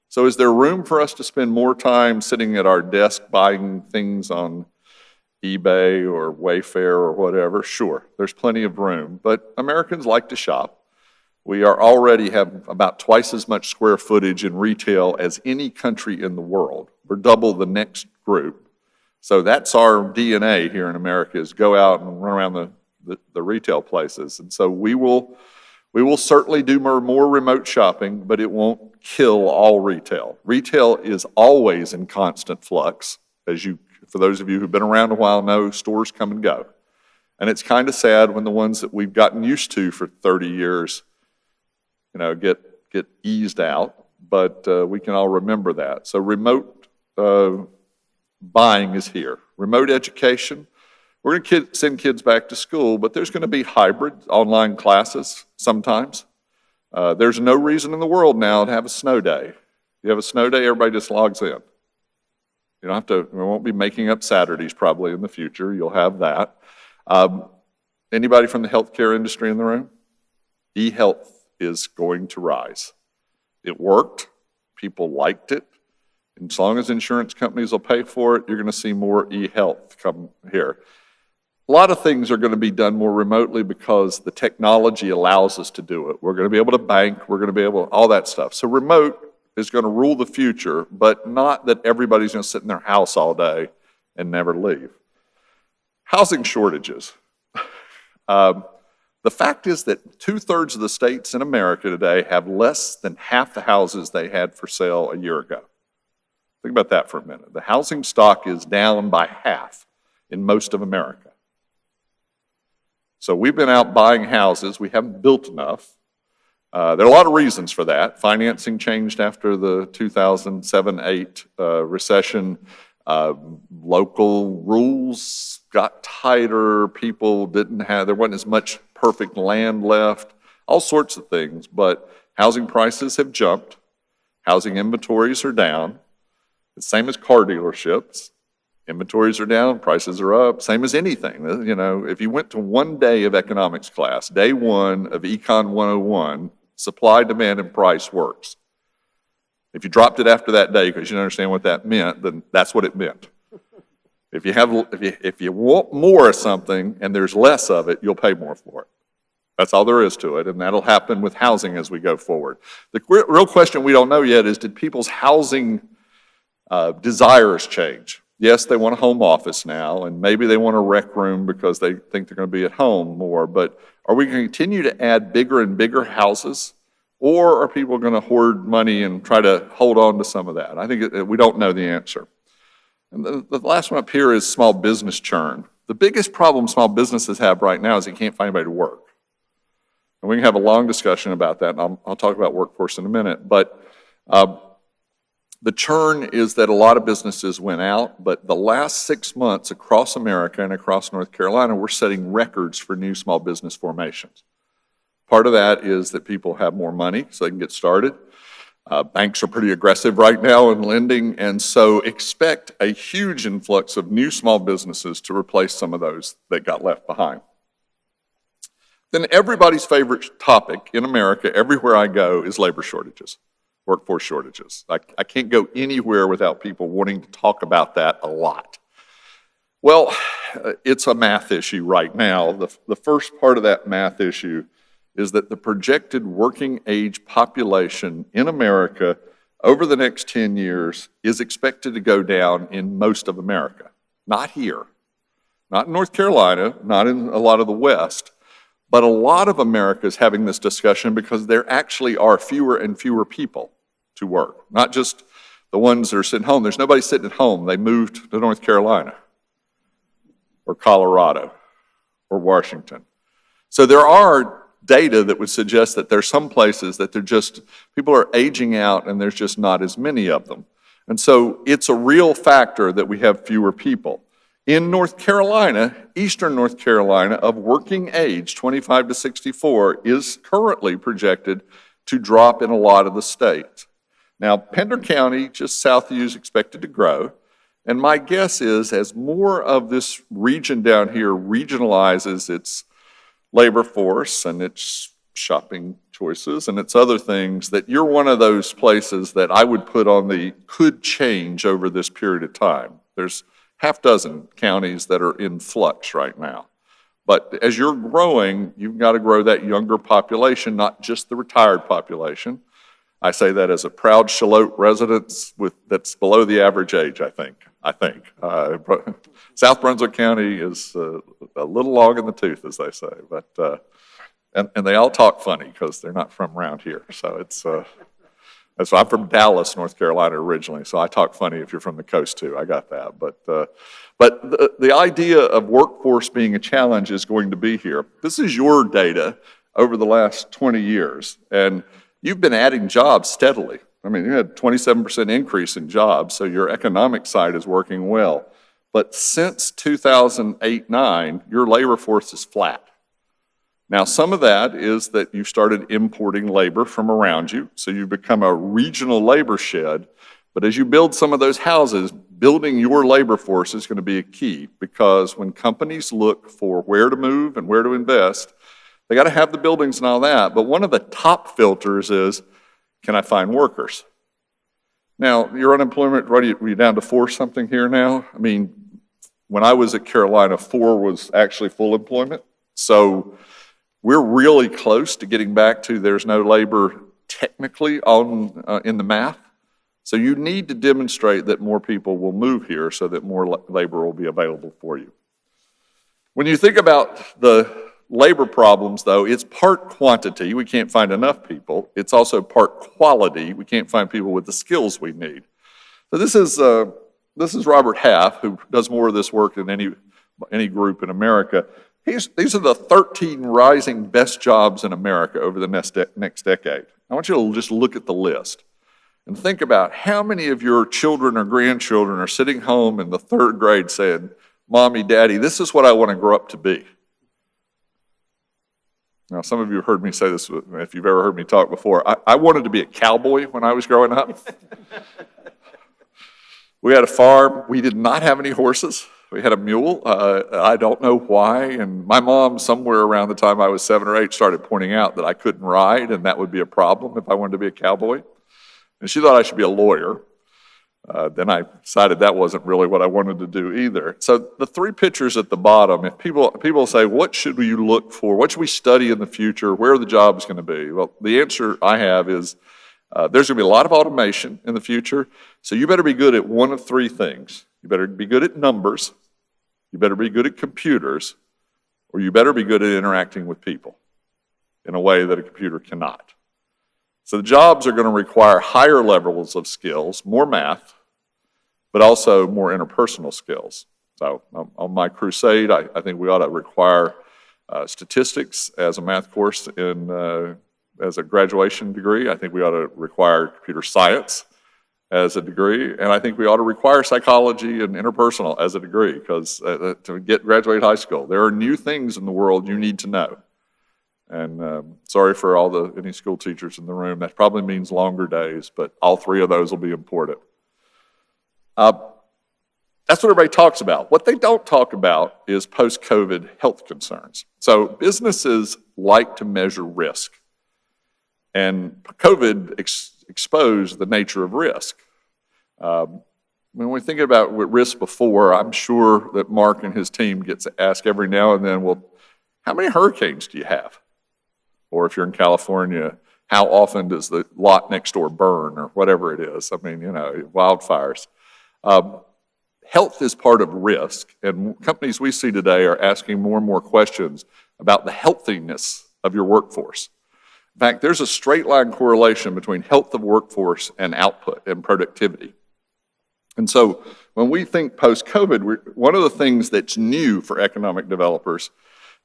So is there room for us to spend more time sitting at our desk buying things on eBay or Wayfair or whatever? Sure, there's plenty of room, but Americans like to shop. We already have about twice as much square footage in retail as any country in the world. We're double the next group. So that's our DNA here in America, is go out and run around the retail places. And so we will certainly do more remote shopping, but it won't kill all retail. Retail is always in constant flux. For those of you who've been around a while know, stores come and go. And it's kind of sad when the ones that we've gotten used to for 30 years get eased out, but we can all remember that. So remote buying is here. Remote education, we're going to send kids back to school, but there's going to be hybrid online classes sometimes. There's no reason in the world now to have a snow day. You have a snow day, everybody just logs in. You don't have to, we won't be making up Saturdays probably in the future. You'll have that. Anybody from the healthcare industry in the room? E-health is going to rise. It worked. People liked it. And as long as insurance companies will pay for it, you're going to see more e-health come here. A lot of things are going to be done more remotely because the technology allows us to do it. We're going to be able to bank. We're going to be able to, all that stuff. So remote is going to rule the future, but not that everybody's going to sit in their house all day and never leave. Housing shortages. The fact is that 2/3 of the states in America today have less than half the houses they had for sale a year ago. Think about that for a minute. The housing stock is down by half in most of America. So we've been out buying houses. We haven't built enough. There are a lot of reasons for that. Financing changed after the 2007-08 recession. Local rules got tighter. People there wasn't as much perfect land left. All sorts of things. But housing prices have jumped. Housing inventories are down. The same as car dealerships. Inventories are down, prices are up, same as anything. If you went to one day of economics class, day one of Econ 101, supply, demand, and price works. If you dropped it after that day because you didn't understand what that meant, then that's what it meant. If you want more of something and there's less of it, you'll pay more for it. That's all there is to it, and that'll happen with housing as we go forward. The real question we don't know yet is, did people's housing desires change? Yes, they want a home office now, and maybe they want a rec room because they think they're going to be at home more, but are we going to continue to add bigger and bigger houses Or are people going to hoard money and try to hold on to some of that? I think we don't know the answer. And the last one up here is small business churn. The biggest problem small businesses have right now is they can't find anybody to work. And we can have a long discussion about that, and I'll talk about workforce in a minute. But the churn is that a lot of businesses went out, but the last 6 months across America and across North Carolina, we're setting records for new small business formations. Part of that is that people have more money so they can get started. Banks are pretty aggressive right now in lending, and so expect a huge influx of new small businesses to replace some of those that got left behind. Then everybody's favorite topic in America, everywhere I go, is labor shortages, workforce shortages. I can't go anywhere without people wanting to talk about that a lot. Well, it's a math issue right now. The first part of that math issue is that the projected working age population in America over the next 10 years is expected to go down in most of America. Not here, not in North Carolina, not in a lot of the West, but a lot of America is having this discussion because there actually are fewer and fewer people to work, not just the ones that are sitting home. There's nobody sitting at home. They moved to North Carolina or Colorado or Washington. So there are data that would suggest that there's some places that people are aging out and there's just not as many of them. And so it's a real factor that we have fewer people. In North Carolina, eastern North Carolina, of working age, 25 to 64, is currently projected to drop in a lot of the states. Now, Pender County, just south of you, is expected to grow. And my guess is as more of this region down here regionalizes its labor force and its shopping choices and its other things, that you're one of those places that I would put on the could change over this period of time. There's half dozen counties that are in flux right now. But as you're growing, you've got to grow that younger population, not just the retired population. I say that as a proud Charlotte resident that's below the average age, I think. South Brunswick County is a little long in the tooth, as they say, but and they all talk funny because they're not from around here. So so I'm from Dallas, North Carolina originally, so I talk funny if you're from the coast too. I got that, but the idea of workforce being a challenge is going to be here. This is your data over the last 20 years, and you've been adding jobs steadily. I mean, you had a 27% increase in jobs, so your economic side is working well. But since 2008-9, your labor force is flat. Now, some of that is that you started importing labor from around you, so you've become a regional labor shed. But as you build some of those houses, building your labor force is going to be a key, because when companies look for where to move and where to invest, they got to have the buildings and all that. But one of the top filters is, can I find workers? Now, your unemployment, are you down to 4 something here now? I mean, when I was at Carolina, 4 was actually full employment. So we're really close to getting back to there's no labor technically in the math. So you need to demonstrate that more people will move here so that more labor will be available for you. When you think about the labor problems, though, it's part quantity. We can't find enough people. It's also part quality. We can't find people with the skills we need. So this is Robert Half, who does more of this work than any group in America. These are the 13 rising best jobs in America over the next decade. I want you to just look at the list and think about how many of your children or grandchildren are sitting home in the 3rd grade saying, "Mommy, Daddy, this is what I want to grow up to be." Now, some of you have heard me say this, if you've ever heard me talk before. I wanted to be a cowboy when I was growing up. We had a farm. We did not have any horses. We had a mule. I don't know why. And my mom, somewhere around the time I was 7 or 8, started pointing out that I couldn't ride, and that would be a problem if I wanted to be a cowboy. And she thought I should be a lawyer. Then I decided that wasn't really what I wanted to do either. So the 3 pictures at the bottom, if people say, what should we look for? What should we study in the future? Where are the jobs going to be? Well, the answer I have is there's going to be a lot of automation in the future. So you better be good at one of 3 things. You better be good at numbers, you better be good at computers, or you better be good at interacting with people in a way that a computer cannot. So the jobs are going to require higher levels of skills, more math, but also more interpersonal skills. So on my crusade, I think we ought to require statistics as a math course as a graduation degree. I think we ought to require computer science as a degree, and I think we ought to require psychology and interpersonal as a degree, because to graduate high school, there are new things in the world you need to know. And sorry for any school teachers in the room. That probably means longer days, but all three of those will be important. That's what everybody talks about. What they don't talk about is post-COVID health concerns. So businesses like to measure risk, and COVID exposed the nature of risk. When we think about risk before, I'm sure that Mark and his team gets asked every now and then, well, how many hurricanes do you have? Or if you're in California, how often does the lot next door burn, or whatever it is? I mean, wildfires. Health is part of risk, and companies we see today are asking more and more questions about the healthiness of your workforce. In fact, there's a straight line correlation between health of workforce and output and productivity. And so when we think post-COVID, one of the things that's new for economic developers,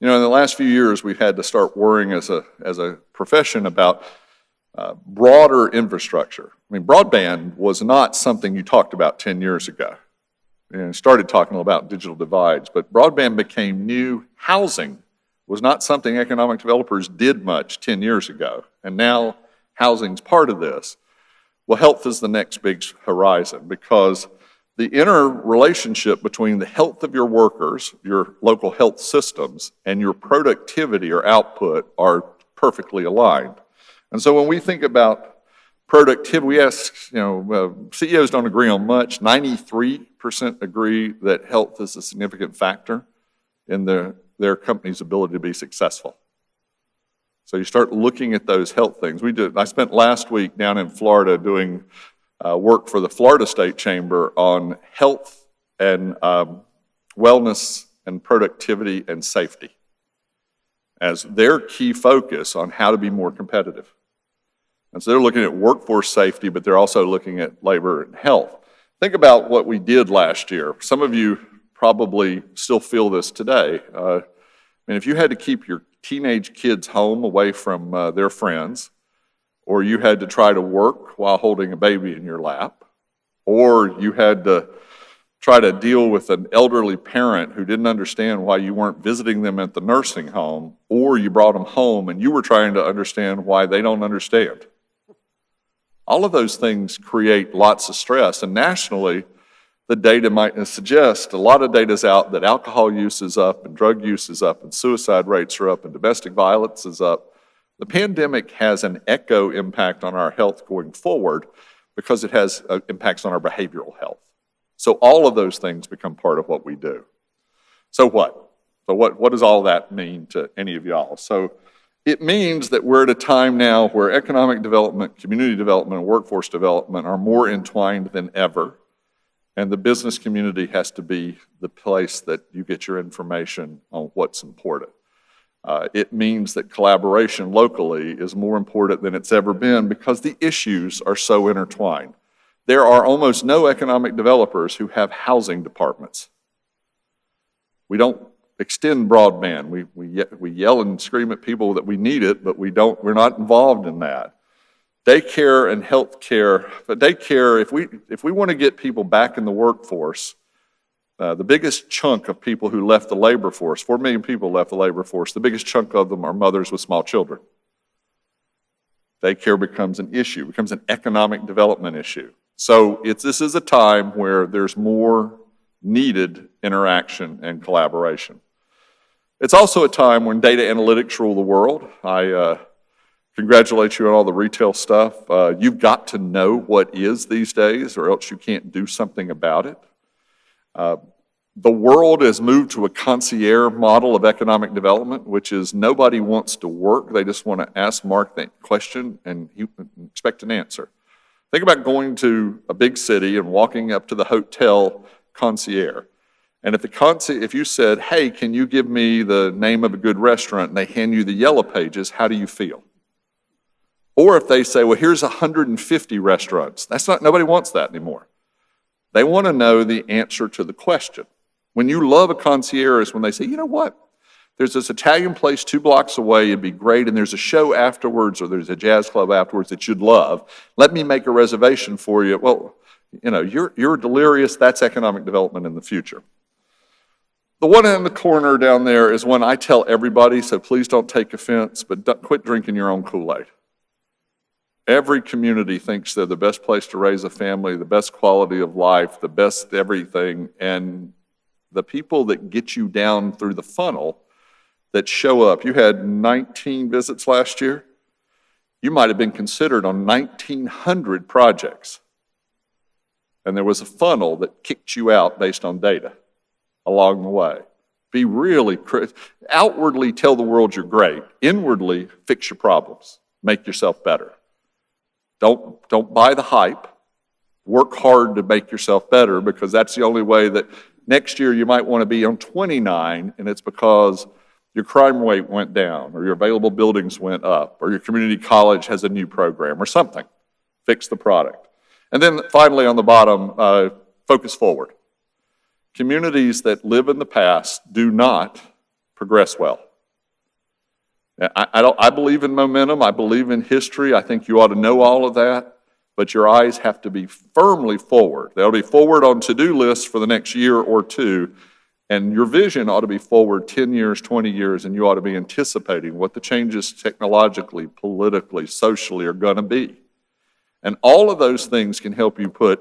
in the last few years, we've had to start worrying as a profession about broader infrastructure. I mean, broadband was not something you talked about 10 years ago. Started talking about digital divides, but broadband became new. Housing was not something economic developers did much 10 years ago, and now housing's part of this. Well, health is the next big horizon, because the interrelationship between the health of your workers, your local health systems, and your productivity or output are perfectly aligned. And so when we think about productivity, we ask, CEOs don't agree on much. 93% agree that health is a significant factor in their company's ability to be successful. So you start looking at those health things. I spent last week down in Florida doing work for the Florida State Chamber on health and wellness and productivity and safety as their key focus on how to be more competitive. And so they're looking at workforce safety, but they're also looking at labor and health. Think about what we did last year. Some of you probably still feel this today. If you had to keep your teenage kids home away from their friends, or you had to try to work while holding a baby in your lap, or you had to try to deal with an elderly parent who didn't understand why you weren't visiting them at the nursing home, or you brought them home and you were trying to understand why they don't understand. All of those things create lots of stress, and nationally, the data might suggest, a lot of data is out that alcohol use is up, and drug use is up, and suicide rates are up, and domestic violence is up. The pandemic has an echo impact on our health going forward because it has impacts on our behavioral health. So all of those things become part of what we do. So what? So what does all that mean to any of y'all? So it means that we're at a time now where economic development, community development, and workforce development are more entwined than ever. And the business community has to be the place that you get your information on what's important. It means that collaboration locally is more important than it's ever been because the issues are so intertwined. There are almost no economic developers who have housing departments. We don't extend broadband. We yell and scream at people that we need it, but we're not involved in that. Daycare and health care, but daycare, if we want to get people back in the workforce, the biggest chunk of people who left the labor force, 4 million people left the labor force, the biggest chunk of them are mothers with small children. Daycare becomes an issue, becomes an economic development issue. So this is a time where there's more needed interaction and collaboration. It's also a time when data analytics rule the world. I congratulate you on all the retail stuff. You've got to know what is these days, or else you can't do something about it. The world has moved to a concierge model of economic development, which is nobody wants to work. They just want to ask Mark that question and you expect an answer. Think about going to a big city and walking up to the hotel concierge. And if you said, hey, can you give me the name of a good restaurant, and they hand you the yellow pages, how do you feel? Or if they say, well, here's 150 restaurants. Nobody wants that anymore. They want to know the answer to the question. When you love a concierge, when they say, you know what? There's this Italian place 2 blocks away, it'd be great, and there's a show afterwards or there's a jazz club afterwards that you'd love. Let me make a reservation for you. Well, you're delirious. That's economic development in the future. The one in the corner down there is one I tell everybody, so please don't take offense, but quit drinking your own Kool-Aid. Every community thinks they're the best place to raise a family, the best quality of life, the best everything, and the people that get you down through the funnel that show up. You had 19 visits last year. You might have been considered on 1,900 projects. And there was a funnel that kicked you out based on data along the way. Be really outwardly tell the world you're great. Inwardly, fix your problems. Make yourself better. Don't buy the hype. Work hard to make yourself better, because that's the only way that next year you might want to be on 29, and it's because your crime rate went down, or your available buildings went up, or your community college has a new program or something. Fix the product. And then finally on the bottom, focus forward. Communities that live in the past do not progress well. I believe in momentum. I believe in history. I think you ought to know all of that, but your eyes have to be firmly forward. They'll be forward on to-do lists for the next year or two, and your vision ought to be forward 10 years, 20 years, and you ought to be anticipating what the changes technologically, politically, socially are going to be. And all of those things can help you put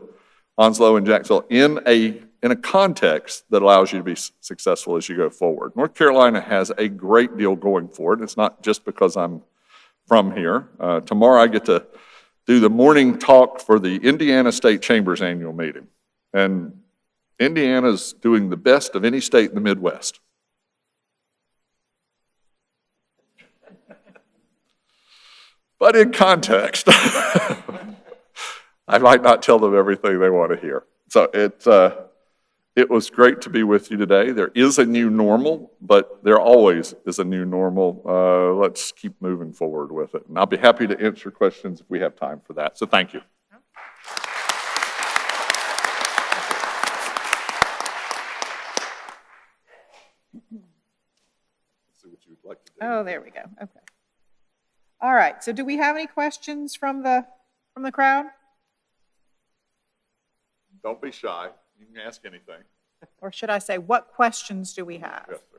Onslow and Jacksonville in a context that allows you to be successful as you go forward. North Carolina has a great deal going for it. It's not just because I'm from here. Tomorrow I get to do the morning talk for the Indiana State Chamber's annual meeting. And Indiana's doing the best of any state in the Midwest. But in context, I might not tell them everything they want to hear. So it was great to be with you today. There is a new normal, but there always is a new normal. Let's keep moving forward with it. And I'll be happy to answer questions if we have time for that. So thank you. See what you would like to do. Oh, there we go. Okay. All right. So do we have any questions from the crowd? Don't be shy. You can ask anything. Or should I say, what questions do we have? Yes, sir.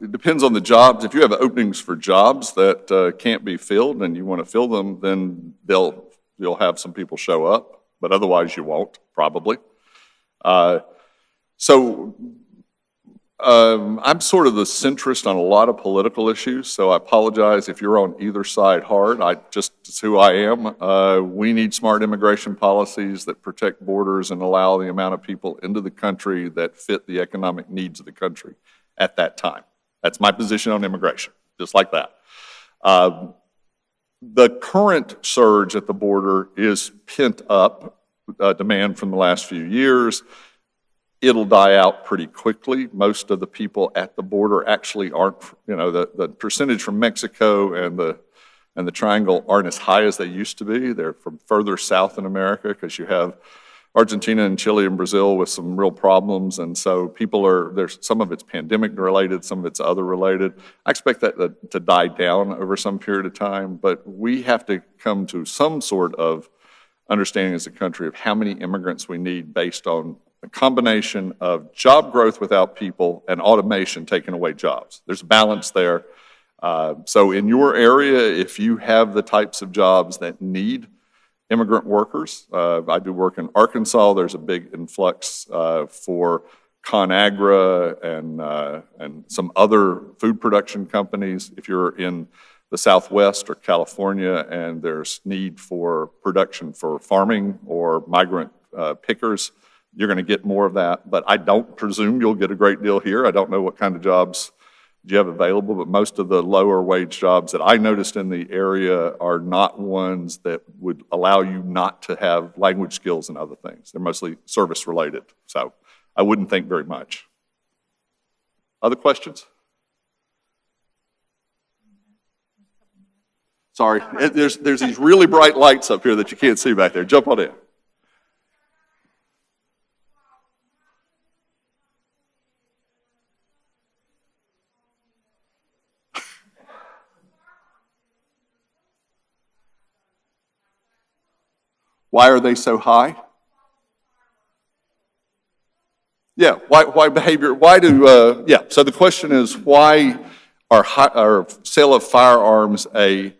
It depends on the jobs. If you have openings for jobs that can't be filled and you want to fill them, then you'll have some people show up, but otherwise you won't, probably. I'm sort of the centrist on a lot of political issues, so I apologize if you're on either side hard. It's who I am. We need smart immigration policies that protect borders and allow the amount of people into the country that fit the economic needs of the country at that time. That's my position on immigration, just like that. The current surge at the border is pent up demand from the last few years. It'll die out pretty quickly. Most of the people at the border actually aren't, the percentage from Mexico and the Triangle aren't as high as they used to be. They're from further south in America, because you have Argentina and Chile and Brazil with some real problems. And so there's some of it's pandemic related, some of it's other related. I expect that to die down over some period of time, but we have to come to some sort of understanding as a country of how many immigrants we need based on a combination of job growth without people and automation taking away jobs. There's a balance there. So in your area, if you have the types of jobs that need immigrant workers, I do work in Arkansas. There's a big influx for ConAgra and some other food production companies. If you're in the Southwest or California and there's need for production for farming or migrant pickers, you're going to get more of that. But I don't presume you'll get a great deal here. I don't know what kind of jobs that you have available, but most of the lower wage jobs that I noticed in the area are not ones that would allow you not to have language skills and other things. They're mostly service related, so I wouldn't think very much. Other questions? Sorry, there's these really bright lights up here that you can't see back there. Jump on in. Why are they so high? Yeah, why behavior, why do, yeah, so the question is, why are sale of firearms an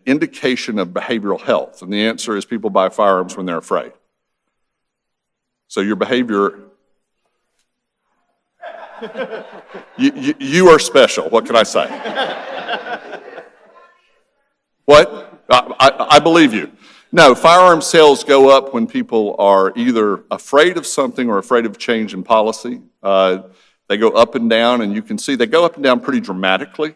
indication of behavioral health? And the answer is people buy firearms when they're afraid. So your behavior, you are special, what can I say? What? I believe you. No, firearm sales go up when people are either afraid of something or afraid of change in policy. They go up and down, and you can see they go up and down pretty dramatically.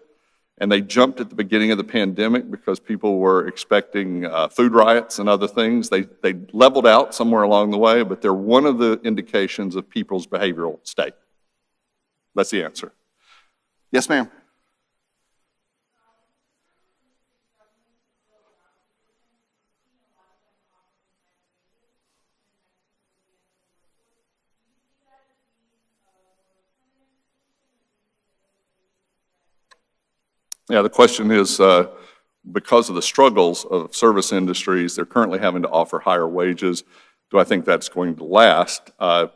And they jumped at the beginning of the pandemic because people were expecting food riots and other things. They leveled out somewhere along the way, but they're one of the indications of people's behavioral state. That's the answer. Yes, ma'am. Yeah, the question is, because of the struggles of service industries, they're currently having to offer higher wages. Do I think that's going to last? I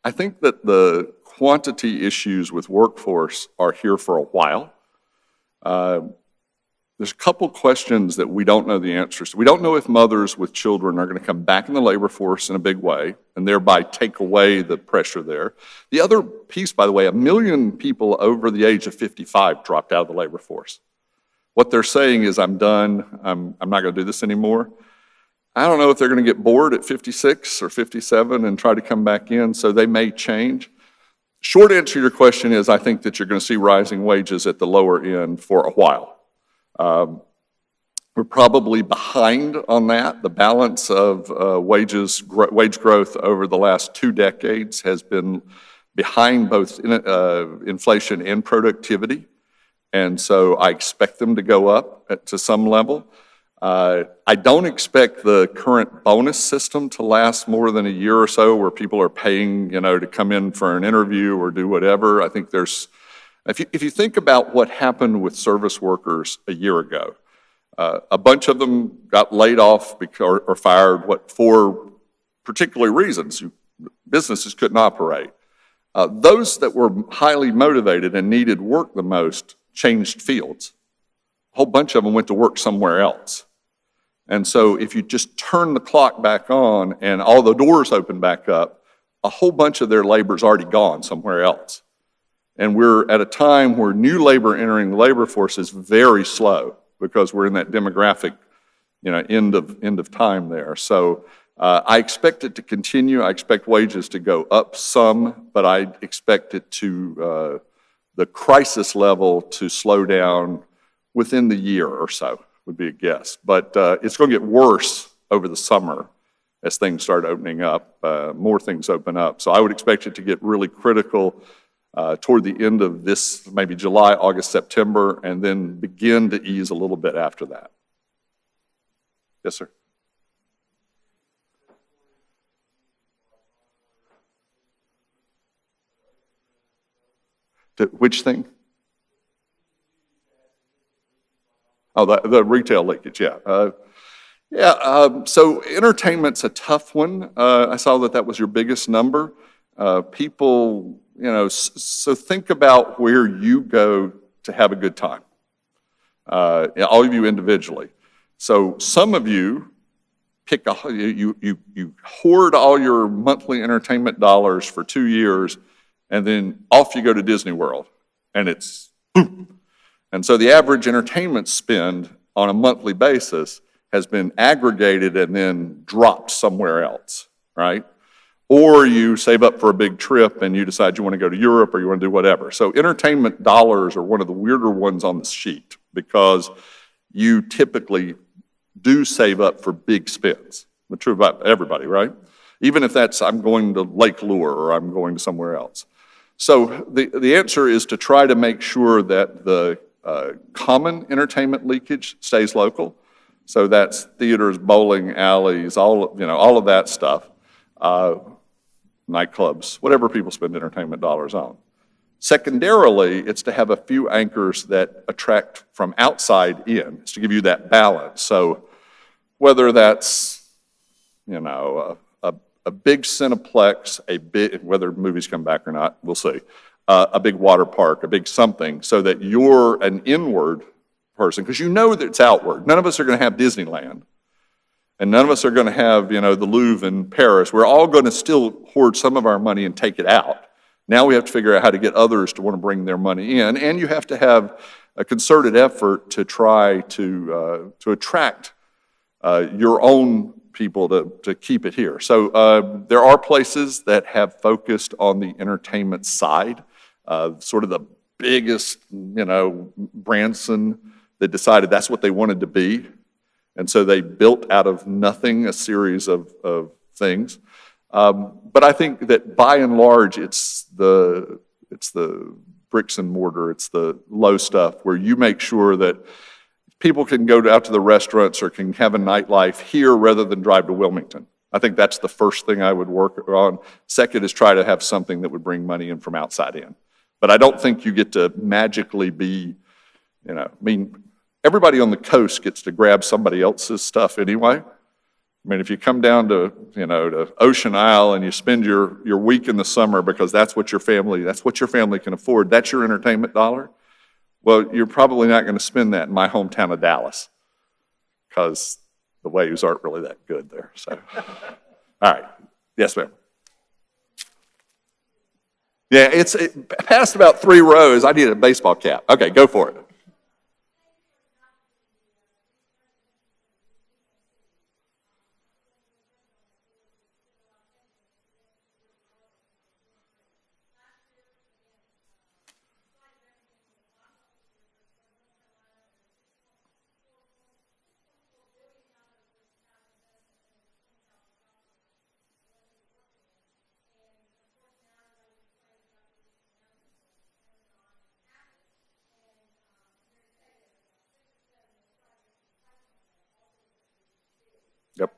think that the quantity issues with workforce are here for a while. There's a couple questions that we don't know the answers to. We don't know if mothers with children are going to come back in the labor force in a big way and thereby take away the pressure there. The other piece, by the way, 1 million people over the age of 55 dropped out of the labor force. What they're saying is, I'm done, I'm not going to do this anymore. I don't know if they're going to get bored at 56 or 57 and try to come back in, so they may change. Short answer to your question is, I think that you're going to see rising wages at the lower end for a while. We're probably behind on that. The balance of wage growth over the last 2 decades has been behind both inflation and productivity. And so I expect them to go up to some level. I don't expect the current bonus system to last more than a year or so, where people are paying, to come in for an interview or do whatever. I think if you think about what happened with service workers a year ago, a bunch of them got laid off or fired, for particular reasons. Businesses couldn't operate. Those that were highly motivated and needed work the most changed fields. A whole bunch of them went to work somewhere else. And so if you just turn the clock back on and all the doors open back up, a whole bunch of their labor's already gone somewhere else. And we're at a time where new labor entering the labor force is very slow, because we're in that demographic, end of time there. So I expect it to continue. I expect wages to go up some, but I expect it to, the crisis level to slow down within the year or so, would be a guess. But it's going to get worse over the summer as things start opening up, more things open up. So I would expect it to get really critical toward the end of this, maybe July, August, September, and then begin to ease a little bit after that. Yes, sir. Which thing? Oh, the retail leakage, yeah. So entertainment's a tough one. I saw that was your biggest number. People, so think about where you go to have a good time. All of you individually. So some of you you hoard all your monthly entertainment dollars for 2 years, and then off you go to Disney World, and it's boom. And so the average entertainment spend on a monthly basis has been aggregated and then dropped somewhere else, right? or you save up for a big trip and you decide you want to go to Europe or you want to do whatever. So entertainment dollars are one of the weirder ones on the sheet because you typically do save up for big spends. That's true about everybody, right? Even if that's, I'm going to Lake Lure or I'm going to somewhere else. So the answer is to try to make sure that the common entertainment leakage stays local. So that's theaters, bowling alleys, all of that stuff. Nightclubs, whatever people spend entertainment dollars on. Secondarily, it's to have a few anchors that attract from outside in. It's to give you that balance. So whether that's, a big Cineplex, whether movies come back or not, we'll see. A big water park, a big something, so that you're an inward person, because you know that it's outward. None of us are going to have Disneyland. And none of us are going to have, the Louvre in Paris. We're all going to still hoard some of our money and take it out. Now we have to figure out how to get others to want to bring their money in, and you have to have a concerted effort to try to attract your own people to keep it here. So there are places that have focused on the entertainment side, sort of the biggest, Branson, that decided that's what they wanted to be. And so they built out of nothing a series of things. But I think that by and large, it's the bricks and mortar, it's the low stuff where you make sure that people can go out to the restaurants or can have a nightlife here rather than drive to Wilmington. I think that's the first thing I would work on. Second is try to have something that would bring money in from outside in. But I don't think you get to magically be, everybody on the coast gets to grab somebody else's stuff anyway. If you come down to, to Ocean Isle and you spend your week in the summer because that's what your family can afford, that's your entertainment dollar. Well, you're probably not going to spend that in my hometown of Dallas because the waves aren't really that good there. So, all right. Yes, ma'am. Yeah, it passed about 3 rows. I need a baseball cap. Okay, go for it. Yep.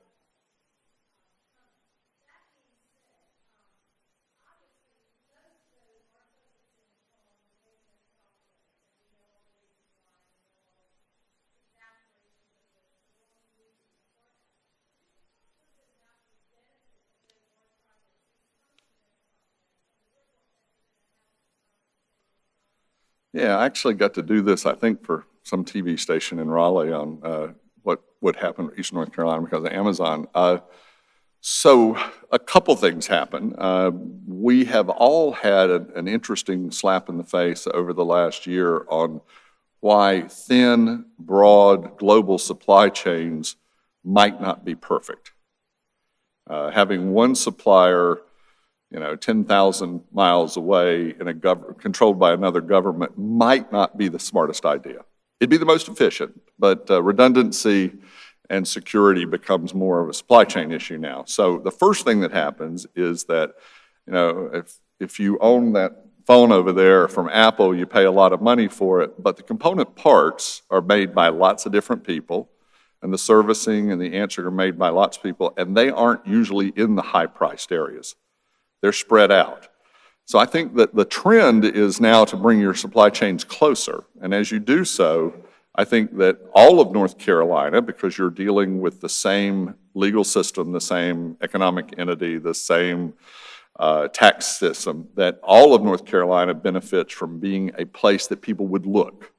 Yeah, I actually got to do this, I think, for some TV station in Raleigh on what would happen in Eastern North Carolina because of Amazon. So a couple things happen. We have all had an interesting slap in the face over the last year on why thin, broad, global supply chains might not be perfect. Having one supplier 10,000 miles away in controlled by another government might not be the smartest idea. It'd be the most efficient, but redundancy and security becomes more of a supply chain issue now. So the first thing that happens is that, if you own that phone over there from Apple, you pay a lot of money for it, but the component parts are made by lots of different people, and the servicing and the answering are made by lots of people, and they aren't usually in the high-priced areas. They're spread out. So I think that the trend is now to bring your supply chains closer. And as you do so, I think that all of North Carolina, because you're dealing with the same legal system, the same economic entity, the same tax system, that all of North Carolina benefits from being a place that people would look.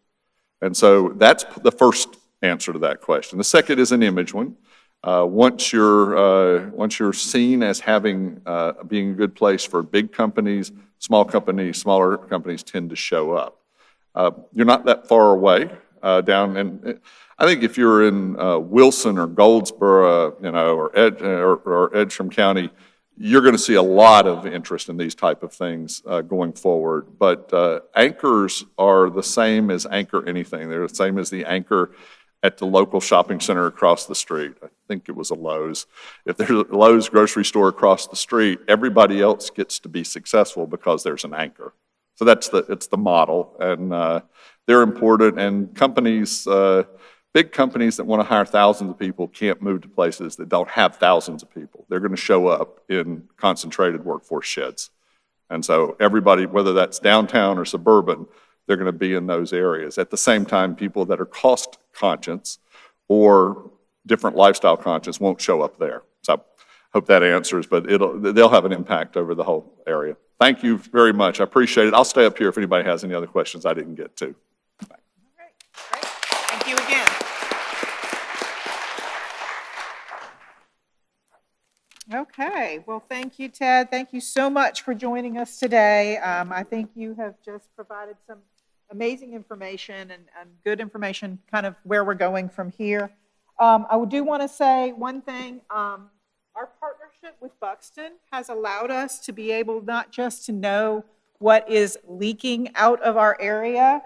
And so that's the first answer to that question. The second is an image one. Once you're seen as being a good place for big companies, smaller companies tend to show up. You're not that far away down, and I think if you're in Wilson or Goldsboro, or Edgecombe County, you're going to see a lot of interest in these type of things going forward. But anchors are the same as anchor anything. They're the same as the anchor at the local shopping center across the street. I think it was a Lowe's. If there's a Lowe's grocery store across the street, everybody else gets to be successful because there's an anchor. So it's the model, and they're important. And companies, big companies that want to hire thousands of people can't move to places that don't have thousands of people. They're going to show up in concentrated workforce sheds. And so everybody, whether that's downtown or suburban, they're going to be in those areas. At the same time, people that are cost conscious or different lifestyle conscious won't show up there. So hope that answers, but they'll have an impact over the whole area. Thank you very much. I appreciate it. I'll stay up here if anybody has any other questions I didn't get to. All right, great. Thank you again. Okay, well, thank you, Ted. Thank you so much for joining us today. I think you have just provided some amazing information and good information, kind of where we're going from here. I do want to say one thing. Our partnership with Buxton has allowed us to be able not just to know what is leaking out of our area,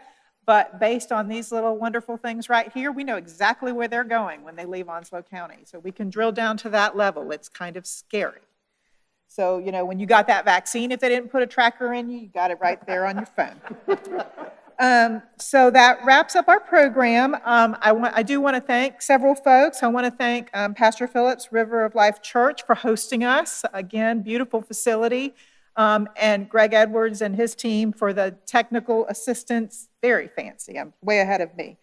but based on these little wonderful things right here, we know exactly where they're going when they leave Onslow County. So we can drill down to that level. It's kind of scary. So, you know, when you got that vaccine, if they didn't put a tracker in you, you got it right there on your phone. So that wraps up our program. I do want to thank several folks. I want to thank Pastor Phillips, River of Life Church, for hosting us. Again, beautiful facility. And Greg Edwards and his team for the technical assistance. Very fancy. I'm way ahead of me.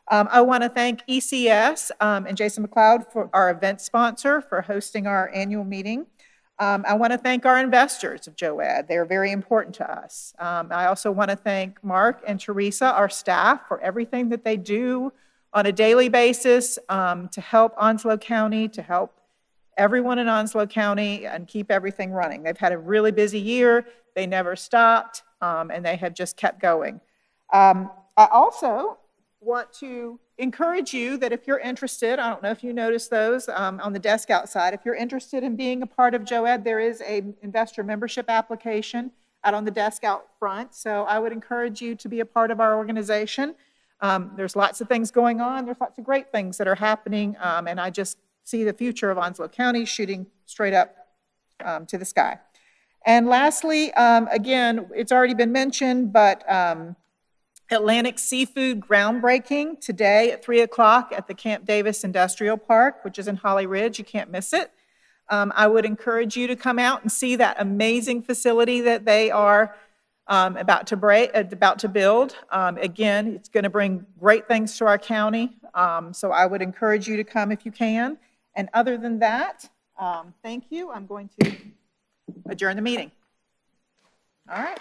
I want to thank ECS and Jason McLeod, for our event sponsor, for hosting our annual meeting. I want to thank our investors of JOAD. They're very important to us. I also want to thank Mark and Teresa, our staff, for everything that they do on a daily basis to help Onslow County, to help everyone in Onslow County and keep everything running. They've had a really busy year. They never stopped, and they have just kept going. I also want to encourage you that if you're interested, I don't know if you noticed those on the desk outside, if you're interested in being a part of JOAD, there is an investor membership application out on the desk out front. So I would encourage you to be a part of our organization. There's lots of things going on. There's lots of great things that are happening, and I just see the future of Onslow County shooting straight up to the sky. And lastly, again, it's already been mentioned, but Atlantic Seafood groundbreaking today at 3 o'clock at the Camp Davis Industrial Park, which is in Holly Ridge. You can't miss it. I would encourage you to come out and see that amazing facility that they are about to build. Again, it's going to bring great things to our county. So I would encourage you to come if you can. And other than that, thank you. I'm going to adjourn the meeting. All right.